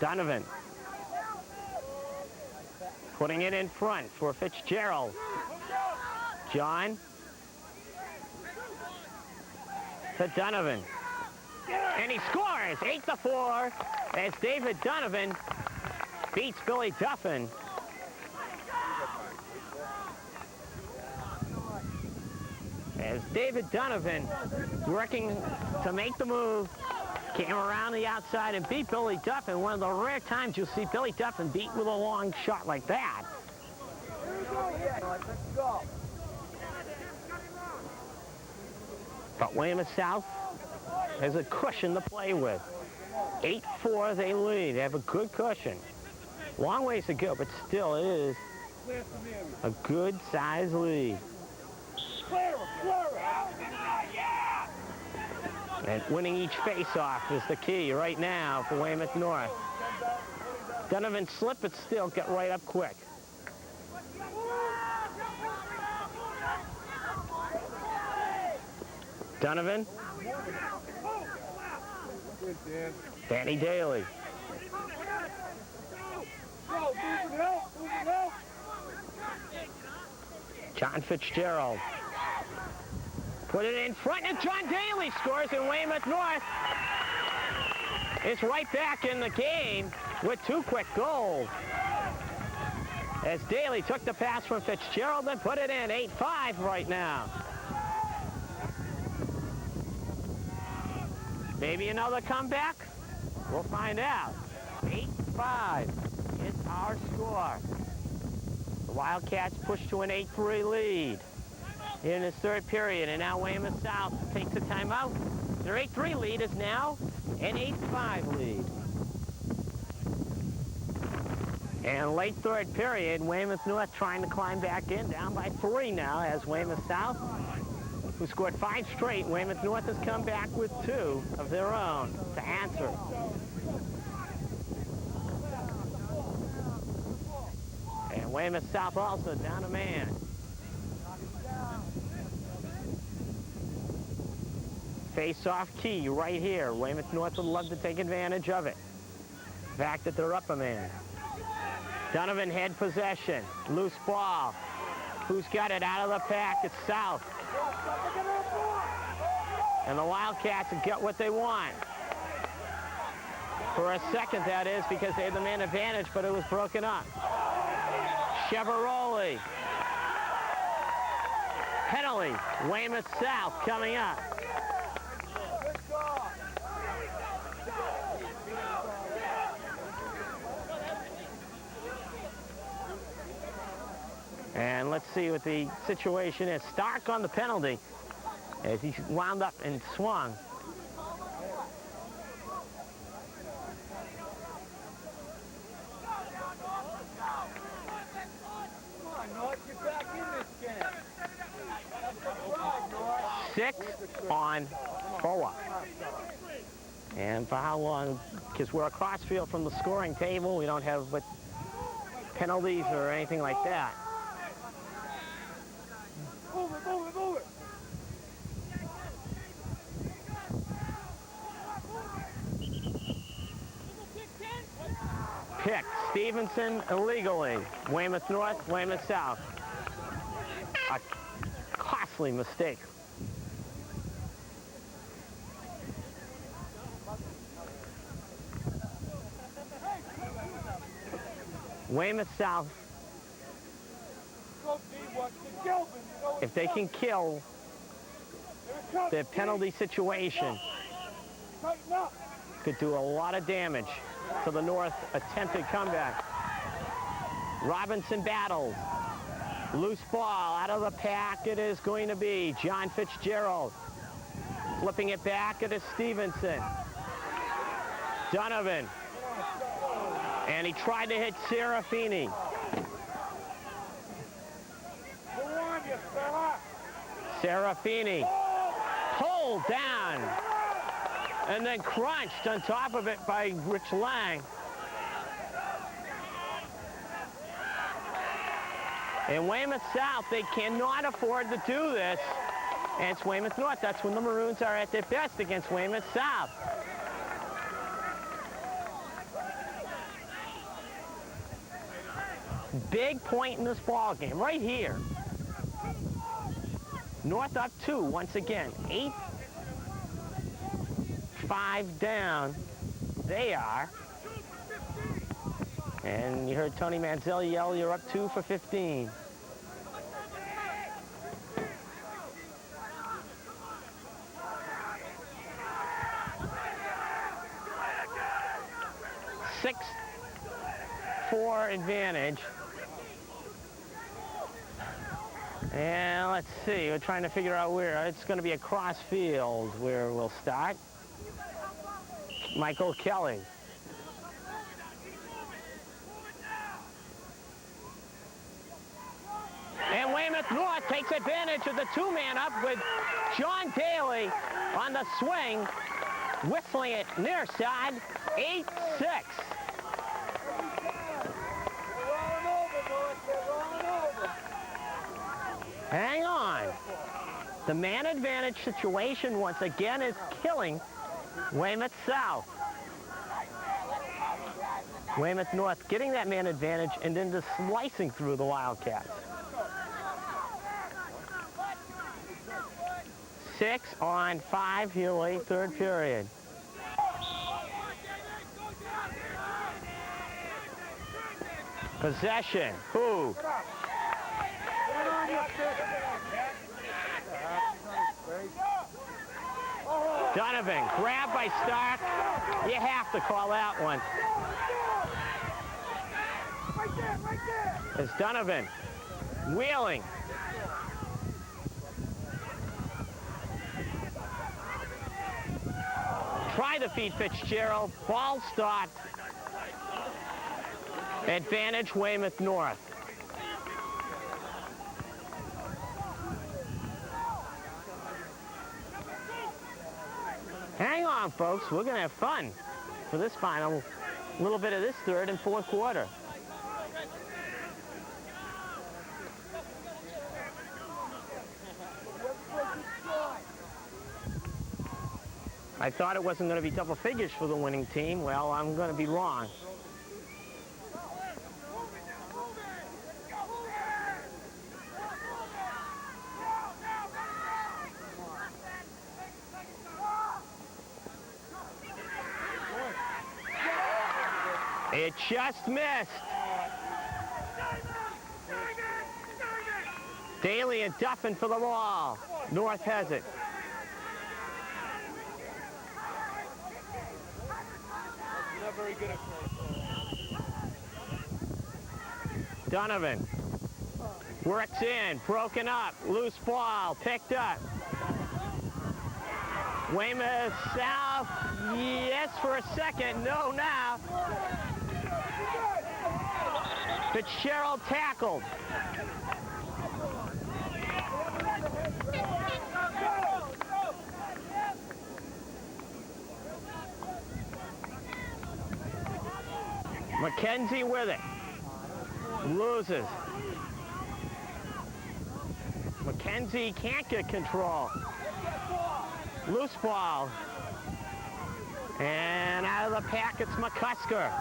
Donovan putting it in front for Fitzgerald. John to Donovan. And he scores 8-4 as David Donovan beats Billy Duffin. As David Donovan, working to make the move, came around the outside and beat Billy Duffin. One of the rare times you'll see Billy Duffin beat with a long shot like that. But Weymouth South has a cushion to play with. 8-4 they lead. They have a good cushion. Long ways to go, but still it is a good size lead. And winning each face-off is the key right now for Weymouth North. Donovan slipped, but still got right up quick. Donovan. Danny Daly. John Fitzgerald. Put it in front, and John Daly scores, and Weymouth North is right back in the game with 2 quick goals. As Daly took the pass from Fitzgerald and put it in. 8-5 right now. Maybe another comeback? We'll find out. 8-5 is our score. The Wildcats push to an 8-3 lead in this third period, and now Weymouth South takes a timeout. Their 8-3 lead is now an 8-5 lead. And late third period, Weymouth North trying to climb back in, down by 3 now, as Weymouth South, who scored 5 straight, Weymouth North has come back with 2 of their own to answer. And Weymouth South also down a man. Face-off key right here. Weymouth North would love to take advantage of it. The fact that they're up a man. Donovan had possession. Loose ball. Who's got it out of the pack? It's South. And the Wildcats have got what they want. For a second, that is, because they had the man advantage, but it was broken up. Cheveroli. Penalty. Weymouth South coming up. And let's see what the situation is. Stark on the penalty as he wound up and swung. Six on 4. And for how long? Because we're across field from the scoring table. We don't have penalties or anything like that. Move it. Pick Stevenson illegally. Weymouth North, Weymouth South. A costly mistake. Weymouth South, if they can kill the penalty situation, Tighten up. Could do a lot of damage to the North attempted comeback. Robinson battles. Loose ball out of the pack. It is going to be John Fitzgerald. Flipping it back, it is Stevenson. Donovan. And he tried to hit Serafini. Go on, you fella. Serafini pulled down and then crunched on top of it by Rich Lang. In Weymouth South, they cannot afford to do this. And it's Weymouth North. That's when the Maroons are at their best against Weymouth South. Big point in this ball game, right here. North up 2 once again. 8-5 down. They are. And you heard Tony Manziel yell, "You're up 2 for 15." Four advantage. And let's see, we're trying to figure out where. It's going to be a cross field where we'll start. Michael Kelly. And Weymouth North takes advantage of the two-man up with John Daly on the swing, whistling it near side, 8-6. Hang on. The man advantage situation once again is killing Weymouth South. Weymouth North getting that man advantage and then just slicing through the Wildcats. 6-on-5 here late third period. Possession. Who? Donovan, grabbed by Stark. You have to call that one. It's Donovan wheeling. Try to feed Fitzgerald. Ball stopped. Advantage Weymouth North. Hang on, folks. We're going to have fun for this final little bit of this third and fourth quarter. I thought it wasn't going to be double figures for the winning team. Well, I'm going to be wrong. It just missed. Daly and Duffin for the ball. North has it. Not very good at Donovan works in, broken up, loose ball, picked up. Weymouth South, yes for a second, no now. Fitzgerald tackled. McKenzie with it. Loses. McKenzie can't get control. Loose ball. And out of the pack, it's McCusker.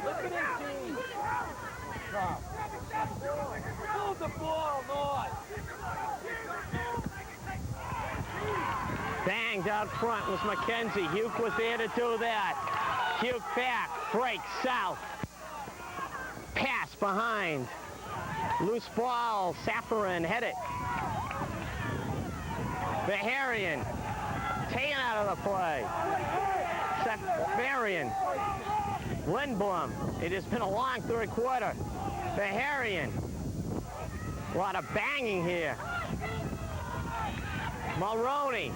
Look at his team. Hold the ball, North. Banged out front was McKenzie. Hugh was there to do that. Hugh back, break south. Pass behind. Loose ball, Safarin, head it. Baharian, taken out of the play. Safarian, Lindblom. It has been a long third quarter. Baharian, a lot of banging here. Mulroney,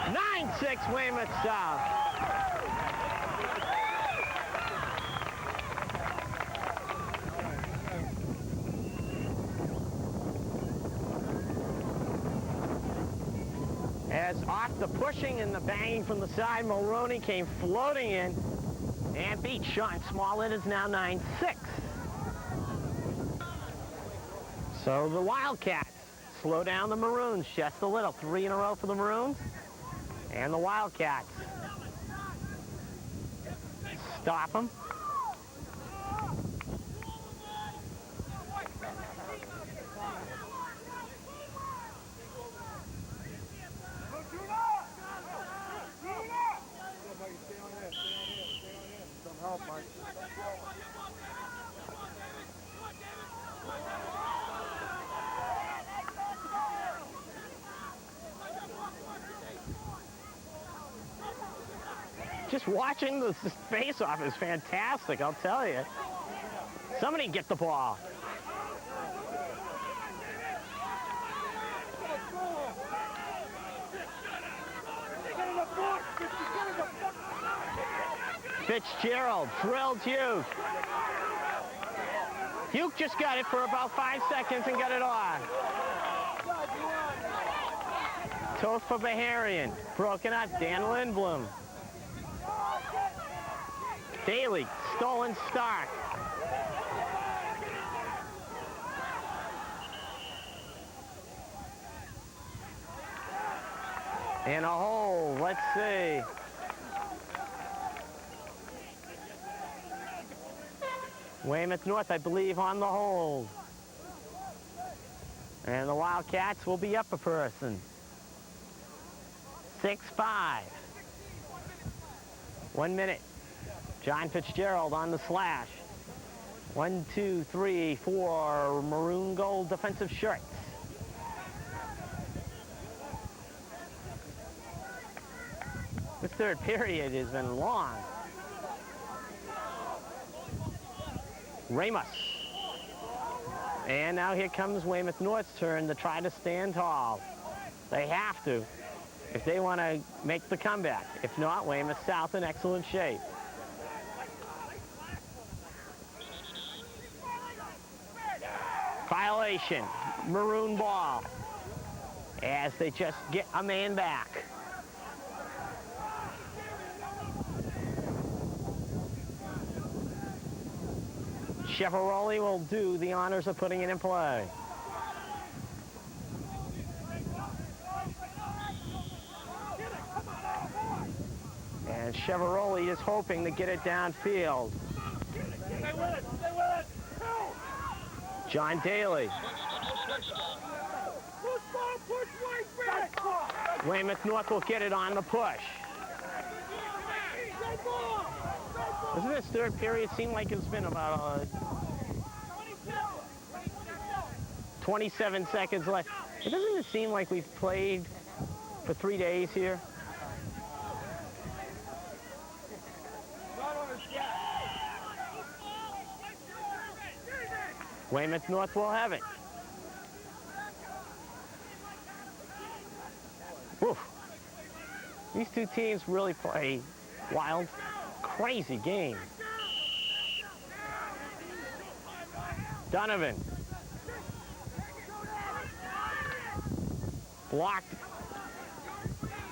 9-6 Weymouth South. As off the pushing and the banging from the side, Mulroney came floating in and beat Sean Small. It is now 9-6. So the Wildcats slow down the Maroons just a little. 3 in a row for the Maroons. And the Wildcats stop them. Just watching the face-off is fantastic, I'll tell you. Somebody get the ball. Fitzgerald drilled Hugh. Hugh just got it for about 5 seconds and got it on. Toth for Baharian. Broken up, Dan Lindblom. Daly, stolen Stark. And a hole, let's see. Weymouth North, I believe, on the hold. And the Wildcats will be up a person. 6-5. 1 minute. John Fitzgerald on the slash. 1, 2, 3, 4 maroon gold defensive shirts. This third period has been long. Ramos. And now here comes Weymouth North's turn to try to stand tall. They have to if they want to make the comeback. If not, Weymouth South in excellent shape. Violation, maroon ball, as they just get a man back. Cheveroli will do the honors of putting it in play. And Cheveroli is hoping to get it downfield. John Daly. Weymouth North will get it on the push. Doesn't this third period seem like it's been about 27 seconds left? Doesn't it seem like we've played for 3 days here? Weymouth North will have it. Woof. These two teams really play wild, crazy game. Donovan. Blocked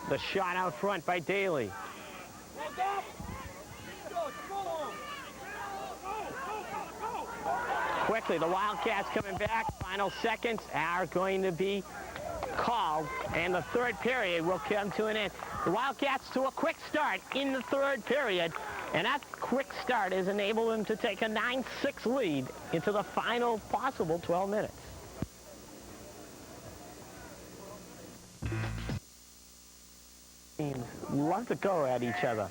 the shot out front by Daly. Quickly, the Wildcats coming back. Final seconds are going to be called, and the third period will come to an end. The Wildcats to a quick start in the third period, and that quick start has enabled them to take a 9-6 lead into the final possible 12 minutes. Teams love to go at each other.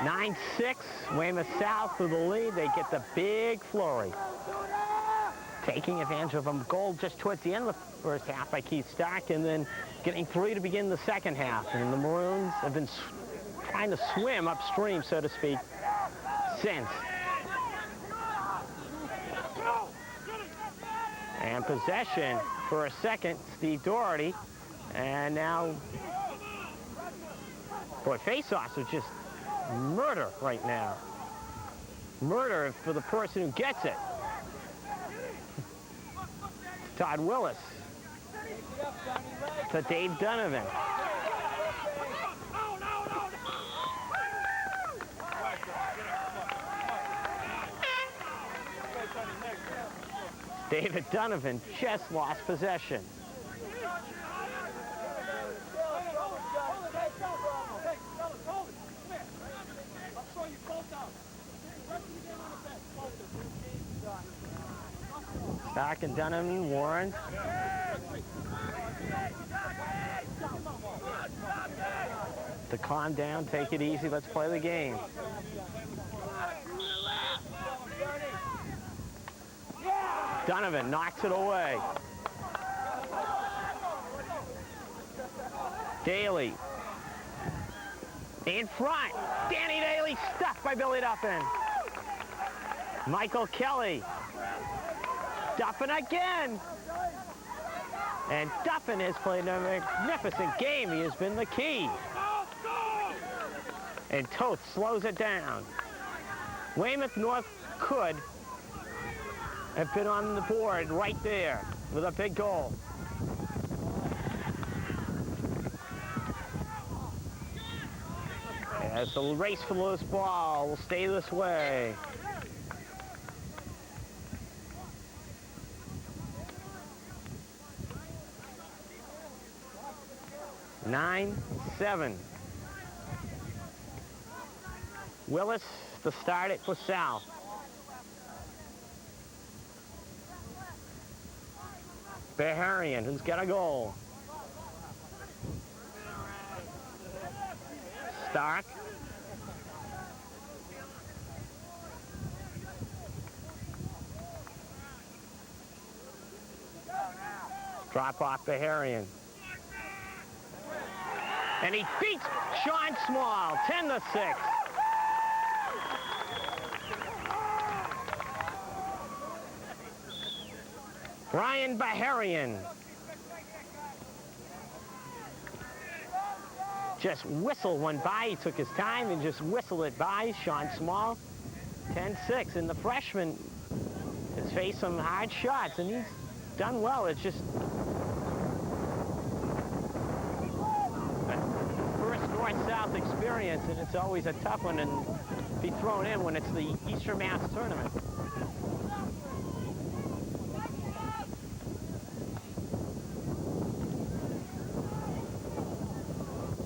9-6, Weymouth South with the lead. They get the big flurry. taking advantage of a goal just towards the end of the first half by Keith Stark, and then getting 3 to begin the second half. And the Maroons have been trying to swim upstream, so to speak, since. And possession for a second, Steve Doherty. And now, boy, face-offs are just murder right now. Murder for the person who gets it. Todd Willis to Dave Donovan. David Donovan just lost possession. Stark and Donovan, Warren. To calm down, take it easy, let's play the game. Donovan knocks it away. Daly. In front. Danny Daly stuffed by Billy Duffin. Michael Kelly. Duffin again. And Duffin has played a magnificent game. He has been the key. And Toth slows it down. Weymouth North could have been on the board right there with a big goal. As the race for the loose ball will stay this way. Nine, 7. Willis to start it for South. Beharian, who's got a goal. Stark. Drop off Beharian. And he beats Sean Small, 10-6. Brian Beharian just whistled one by. He took his time and just whistled it by. Sean Small, 10-6. And the freshman has faced some hard shots, and he's done well. It's just first North-South experience, and it's always a tough one and be thrown in when it's the Eastern Mass tournament.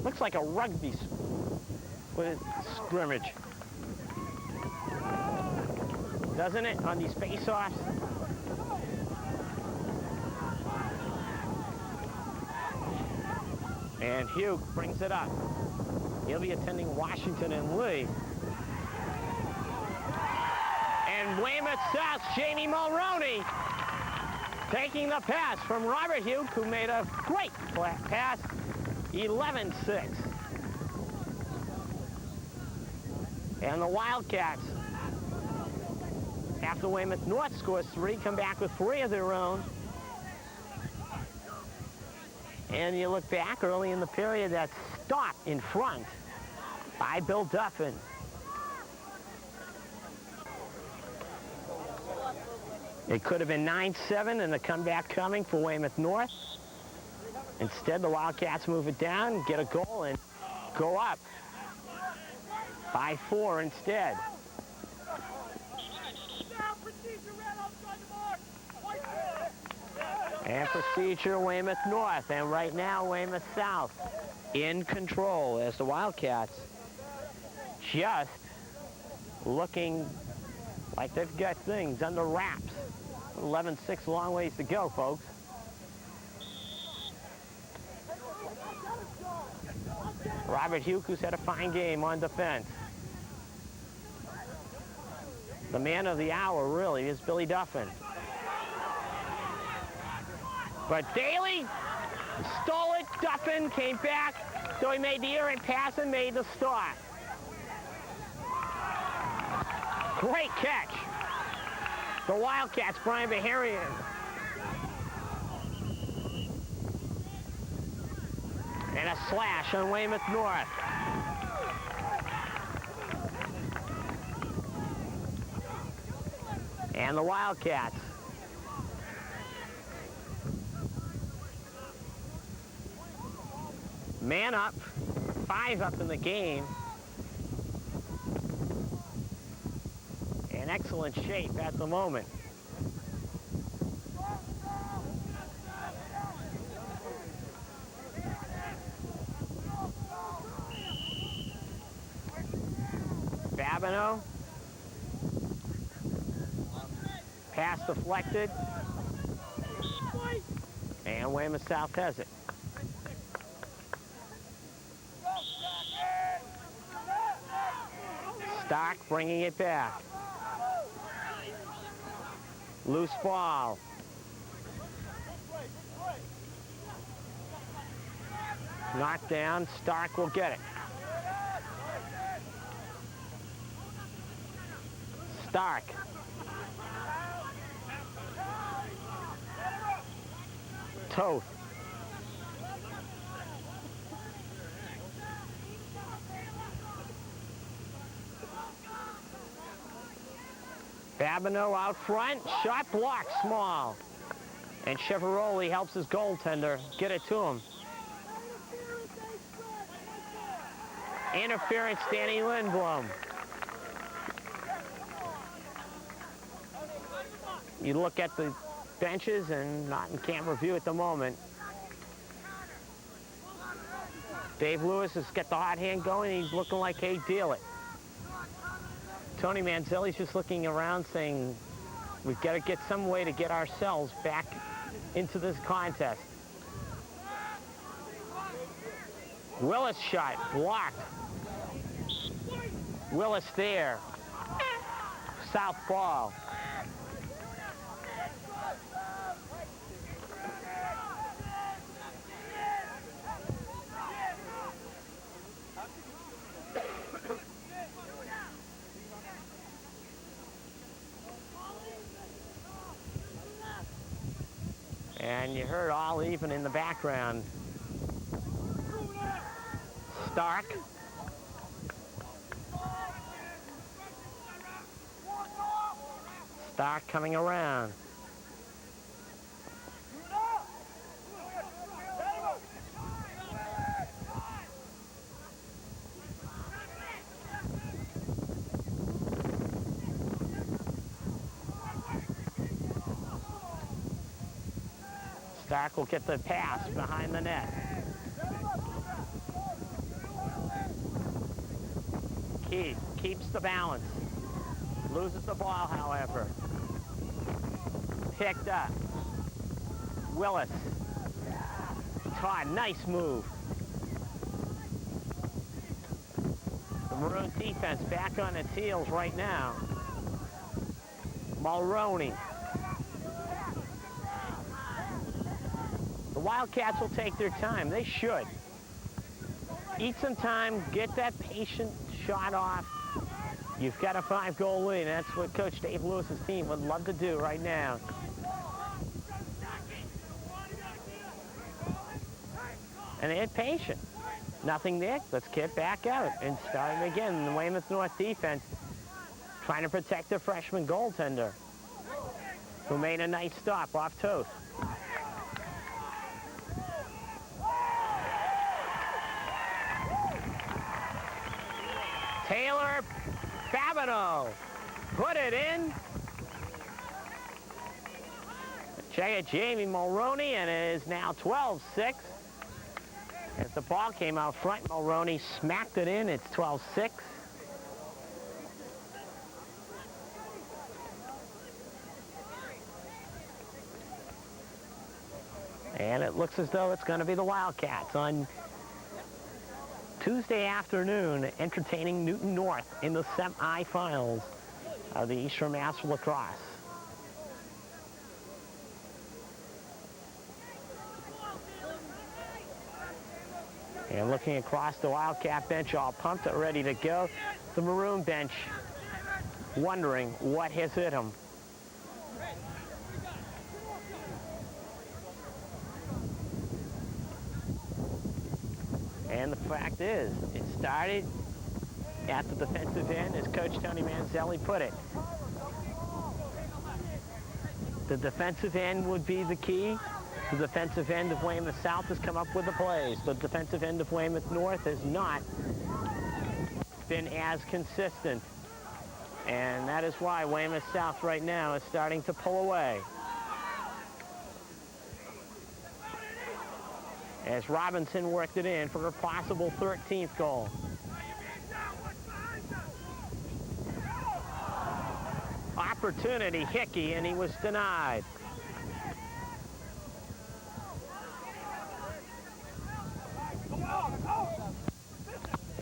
Looks like a rugby scrimmage, doesn't it, on these face-offs? And Hugh brings it up. He'll be attending Washington and Lee. And Weymouth South, Jamie Mulroney taking the pass from Robert Hugh, who made a great pass. 11-6. And the Wildcats, after Weymouth North scores 3, come back with 3 of their own. And you look back early in the period, that stop in front by Bill Duffin. It could have been 9-7 and the comeback coming for Weymouth North. Instead, the Wildcats move it down, get a goal, and go up by 4 instead. And procedure, Weymouth North. And right now, Weymouth South in control as the Wildcats just looking like they've got things under wraps. 11-6, a long ways to go, folks. Robert Hugh, who's had a fine game on defense. The man of the hour, really, is Billy Duffin. But Daly stole it, Duffin came back, so he made the errant pass and made the start. Great catch. The Wildcats, Brian Baharian. And a slash on Weymouth North. And the Wildcats. Man up, 5 up in the game. In excellent shape at the moment. Babineau. Pass deflected. And Weymouth South has it. Stark bringing it back. Loose ball. Knocked down. Stark will get it. Stark. Toth. Babineau out front, shot blocked, small. And Cheveroli helps his goaltender get it to him. Interference, Danny Lindblom. You look at the benches and not in camp review at the moment. Dave Lewis has got the hot hand going. He's looking like, hey, deal it. Tony Manzelli's just looking around saying, we've got to get some way to get ourselves back into this contest. Willis shot, blocked. Willis there. South ball. And you heard all even in the background. Stark. Stark coming around. Stark will get the pass behind the net. Keith keeps the balance. Loses the ball, however. Picked up. Willis. Todd, nice move. The Maroon defense back on its heels right now. Mulroney. The Wildcats will take their time. They should. Eat some time, get that patient shot off. You've got a 5-goal lead, and that's what Coach Dave Lewis's team would love to do right now. And they're patient. Nothing there. Let's get back out and starting again. The Weymouth North defense trying to protect the freshman goaltender, who made a nice stop off Toth. Taylor Babineau put it in. Check it, Jamie Mulroney, and it is now 12-6. As the ball came out front, Mulroney smacked it in. It's 12-6. And it looks as though it's going to be the Wildcats on Tuesday afternoon, entertaining Newton North in the semi-finals of the Eastern Mass Lacrosse. And looking across the Wildcat bench, all pumped up, ready to go. The Maroon bench wondering what has hit him. And the fact is, it started at the defensive end, as Coach Tony Manzelli put it. The defensive end would be the key. The defensive end of Weymouth South has come up with the plays. The defensive end of Weymouth North has not been as consistent. And that is why Weymouth South right now is starting to pull away. As Robinson worked it in for a possible 13th goal. Opportunity, Hickey, and he was denied.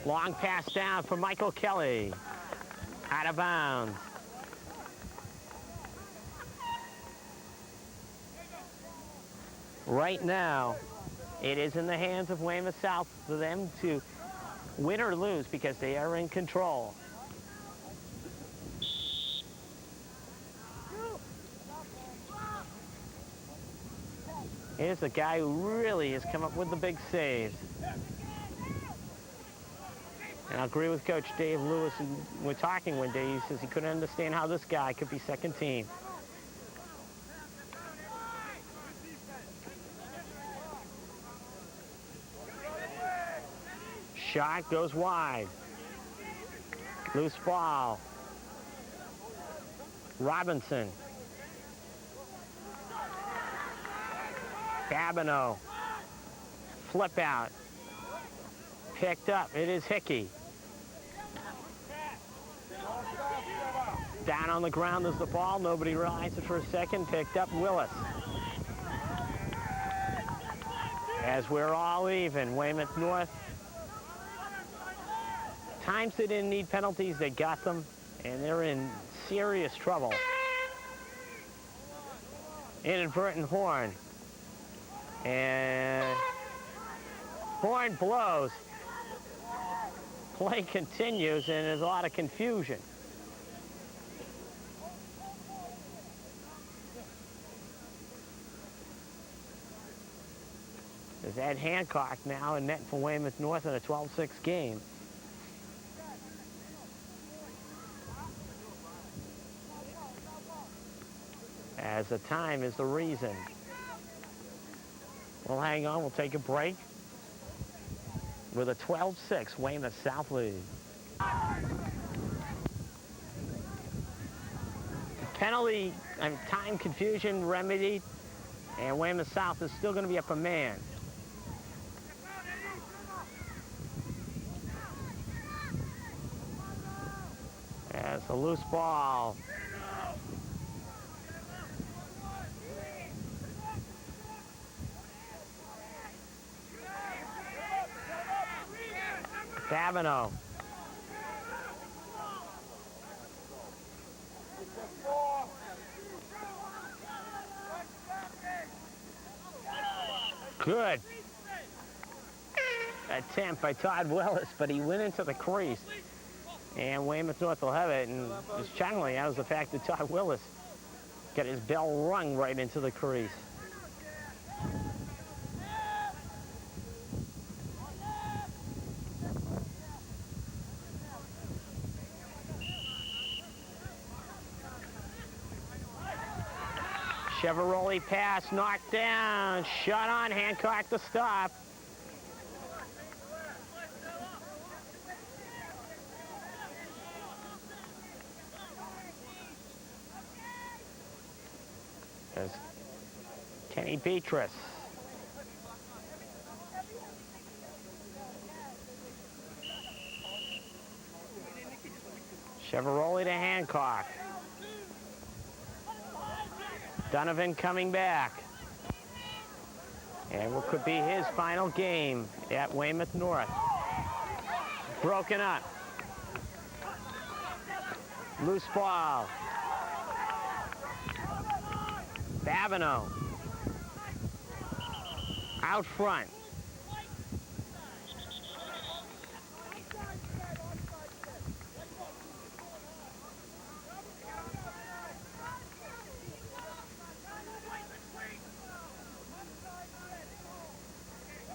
Long pass down for Michael Kelly. Out of bounds. Right now, it is in the hands of Weymouth South for them to win or lose because they are in control. Here's the guy who really has come up with the big saves. And I agree with Coach Dave Lewis, and we're talking one day, he says he couldn't understand how this guy could be second team. Shot goes wide. Loose ball. Robinson. Babineau. Flip out. Picked up. It is Hickey. Down on the ground is the ball. Nobody realized it for a second. Picked up Willis. As we're all even, Weymouth North. Times they didn't need penalties, they got them, and they're in serious trouble. Inadvertent horn. And horn blows. Play continues, and there's a lot of confusion. There's Ed Hancock now in net for Weymouth North in a 12-6 game. As the time is the reason. Well, hang on, we'll take a break. With a 12-6 Weymouth South lead. Penalty and time confusion remedied, and Weymouth South is still going to be up a man. As a loose ball. Babineau. Good attempt by Todd Willis, but he went into the crease. And Weymouth North will have it, and just channeling out is the fact that Todd Willis got his bell rung right into the crease. Chevrolet pass, knocked down, shot on, Hancock to stop. There's Kenny Beatrice. Chevrolet to Hancock. Donovan coming back. And what could be his final game at Weymouth North. Broken up. Loose ball. Babineau. Out front.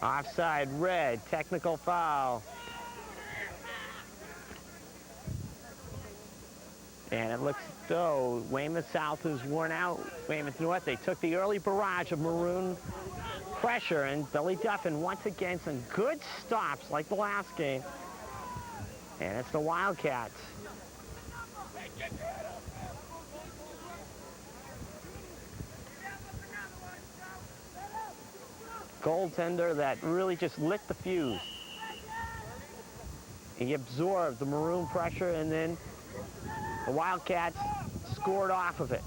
Offside, red, technical foul. And it looks as though Weymouth South is worn out. Weymouth North, they took the early barrage of maroon pressure, and Billy Duffin once again some good stops like the last game. And it's the Wildcats. Goaltender that really just lit the fuse. He absorbed the maroon pressure, and then the Wildcats scored off of it.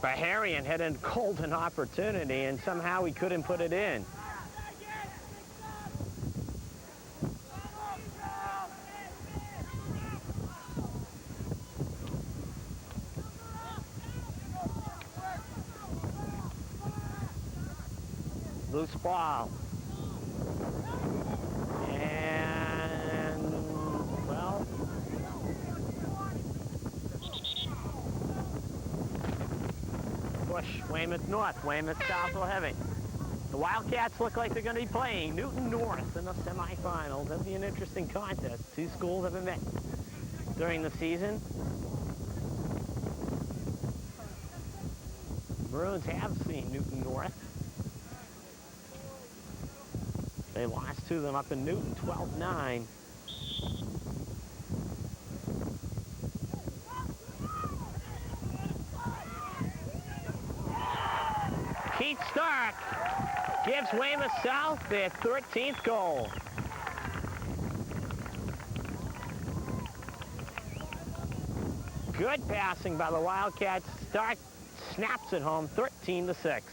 Baharian had a golden opportunity, and somehow he couldn't put it in. Loose ball. And, well, push. Weymouth North. Weymouth South will have it. The Wildcats look like they're going to be playing Newton North in the semifinals. That'll be an interesting contest. Two schools haven't met during the season. Maroons have seen Newton North. They lost to them up in Newton, 12-9. Keith Stark gives Weymouth South their 13th goal. Good passing by the Wildcats. Stark snaps it home, 13-6.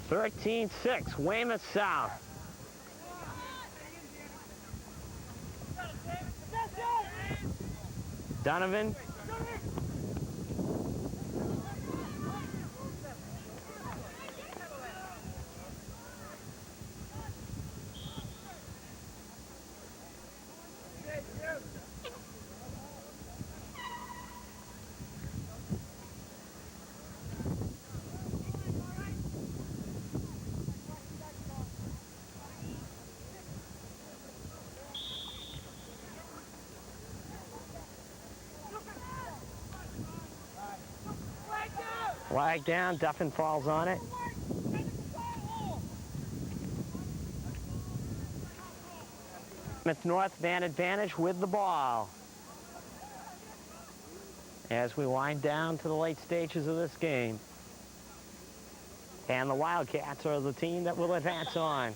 (13-6), Weymouth South. Donovan. Flag down, Duffin falls on it. Weymouth North man advantage with the ball. As we wind down to the late stages of this game. And the Wildcats are the team that will advance on.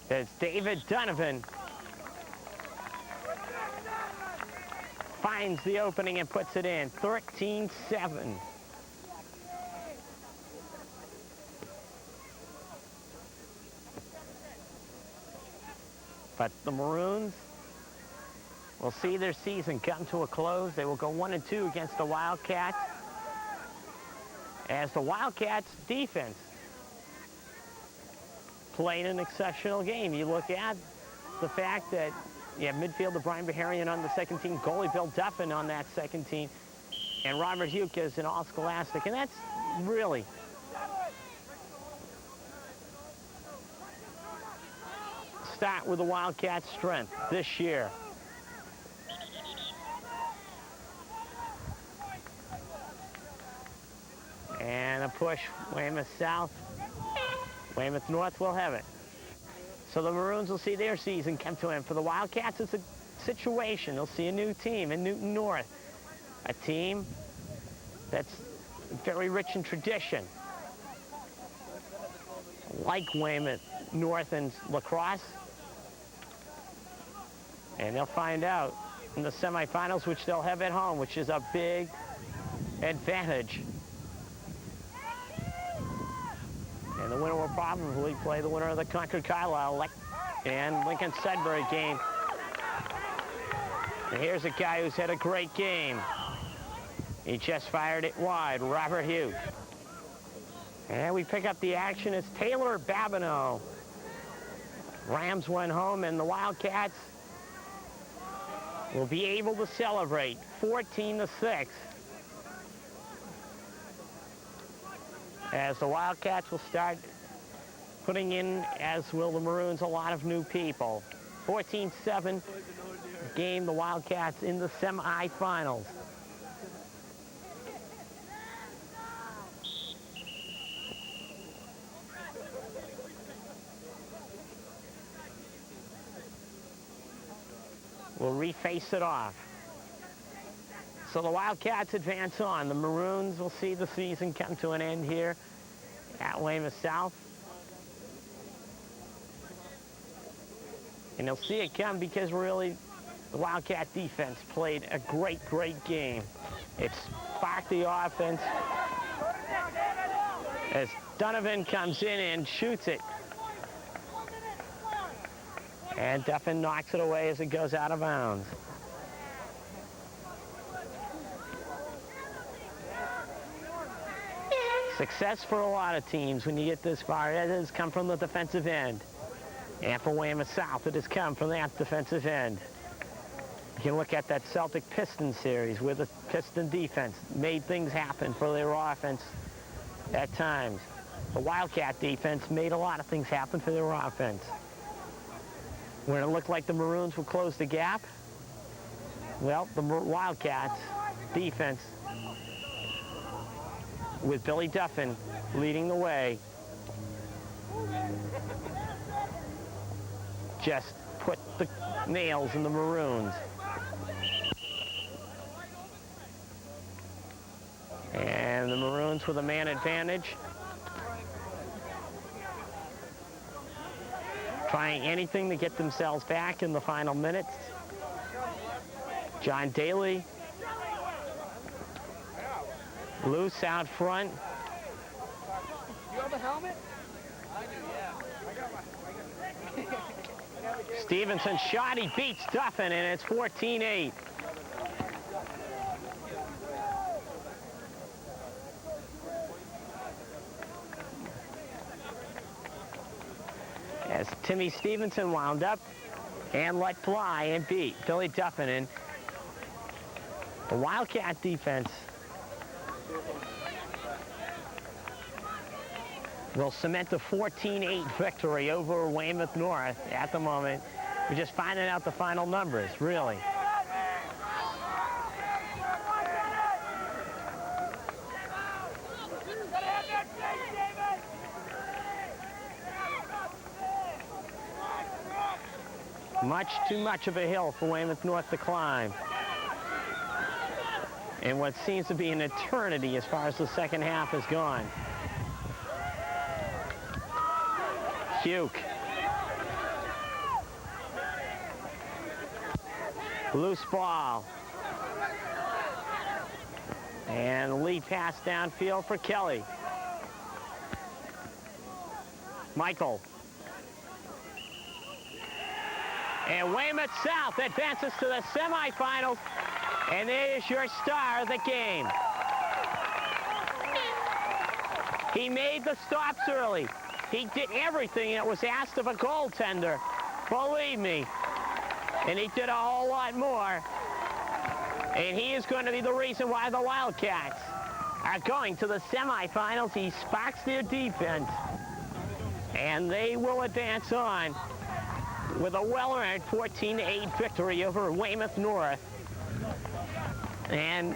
It's David Donovan. Finds the opening and puts it in, 13-7. But the Maroons will see their season come to a close. They will go 1-2 against the Wildcats. As the Wildcats defense played an exceptional game. You look at the fact that you have midfielder Brian Baharian on the second team, goalie Bill Duffin on that second team, and Robert Huke is an all-scholastic, and that's really start with the Wildcats' strength this year. And a push, Weymouth South. Weymouth North will have it. So the Maroons will see their season come to an end. For the Wildcats, it's a situation. They'll see a new team in Newton North. A team that's very rich in tradition. Like Weymouth North and lacrosse. And they'll find out in the semifinals, which they'll have at home, which is a big advantage. And the winner will probably play the winner of the Concord-Carlisle and Lincoln-Sudbury game. And here's a guy who's had a great game. He just fired it wide, Robert Hughes. And we pick up the action. It's Taylor Babineau. Rams went home, and the Wildcats will be able to celebrate 14-6. As the Wildcats will start putting in, as will the Maroons, a lot of new people. 14-7 game, the Wildcats in the semifinals. We'll reface it off. So the Wildcats advance on. The Maroons will see the season come to an end here at Weymouth South. And they'll see it come because really the Wildcat defense played a great game. It sparked the offense as Donovan comes in and shoots it. And Duffin knocks it away as it goes out of bounds. Success for a lot of teams when you get this far. It has come from the defensive end. And for Weymouth South, it has come from that defensive end. You can look at that Celtic Piston series where the Piston defense made things happen for their offense at times. The Wildcat defense made a lot of things happen for their offense. When it looked like the Maroons would close the gap, well, the Wildcats defense with Billy Duffin leading the way just put the nails in the Maroons. And the Maroons with a man advantage. Trying anything to get themselves back in the final minutes. John Daly. Loose out front. You have a helmet? I do, yeah. I got my... Stevenson shot, he beats Duffin, and it's 14-8. As Timmy Stevenson wound up and let fly and beat Billy Duffin. And the Wildcat defense will cement the 14-8 victory over Weymouth North at the moment. We're just finding out the final numbers, really. Much too much of a hill for Weymouth North to climb. And what seems to be an eternity as far as the second half has gone. Hugh. Loose ball. And lead pass downfield for Kelly. Michael. And Weymouth South advances to the semifinals, and there's your star of the game. He made the stops early. He did everything that was asked of a goaltender, believe me. And he did a whole lot more. And he is going to be the reason why the Wildcats are going to the semifinals. He sparks their defense, and they will advance on with a well-earned 14-8 victory over Weymouth North. And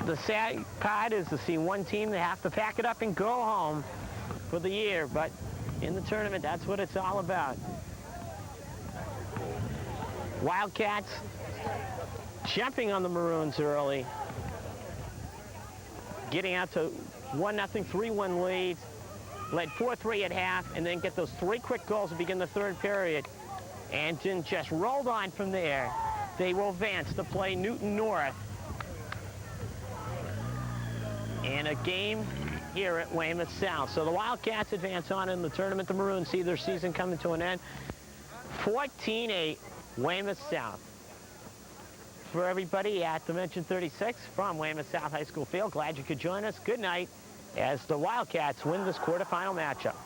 the sad part is to see one team that have to pack it up and go home for the year. But in the tournament, that's what it's all about. Wildcats jumping on the Maroons early, getting out to 1-0, 3-1 leads. Led 4-3 at half, and then get those 3 quick goals to begin the third period. and then just rolled on from there. They will advance to play Newton North in a game here at Weymouth South. So the Wildcats advance on in the tournament. The Maroons see their season coming to an end. 14-8, Weymouth South. For everybody at Dimension 36 from Weymouth South High School Field, glad you could join us. Good night as the Wildcats win this quarterfinal matchup.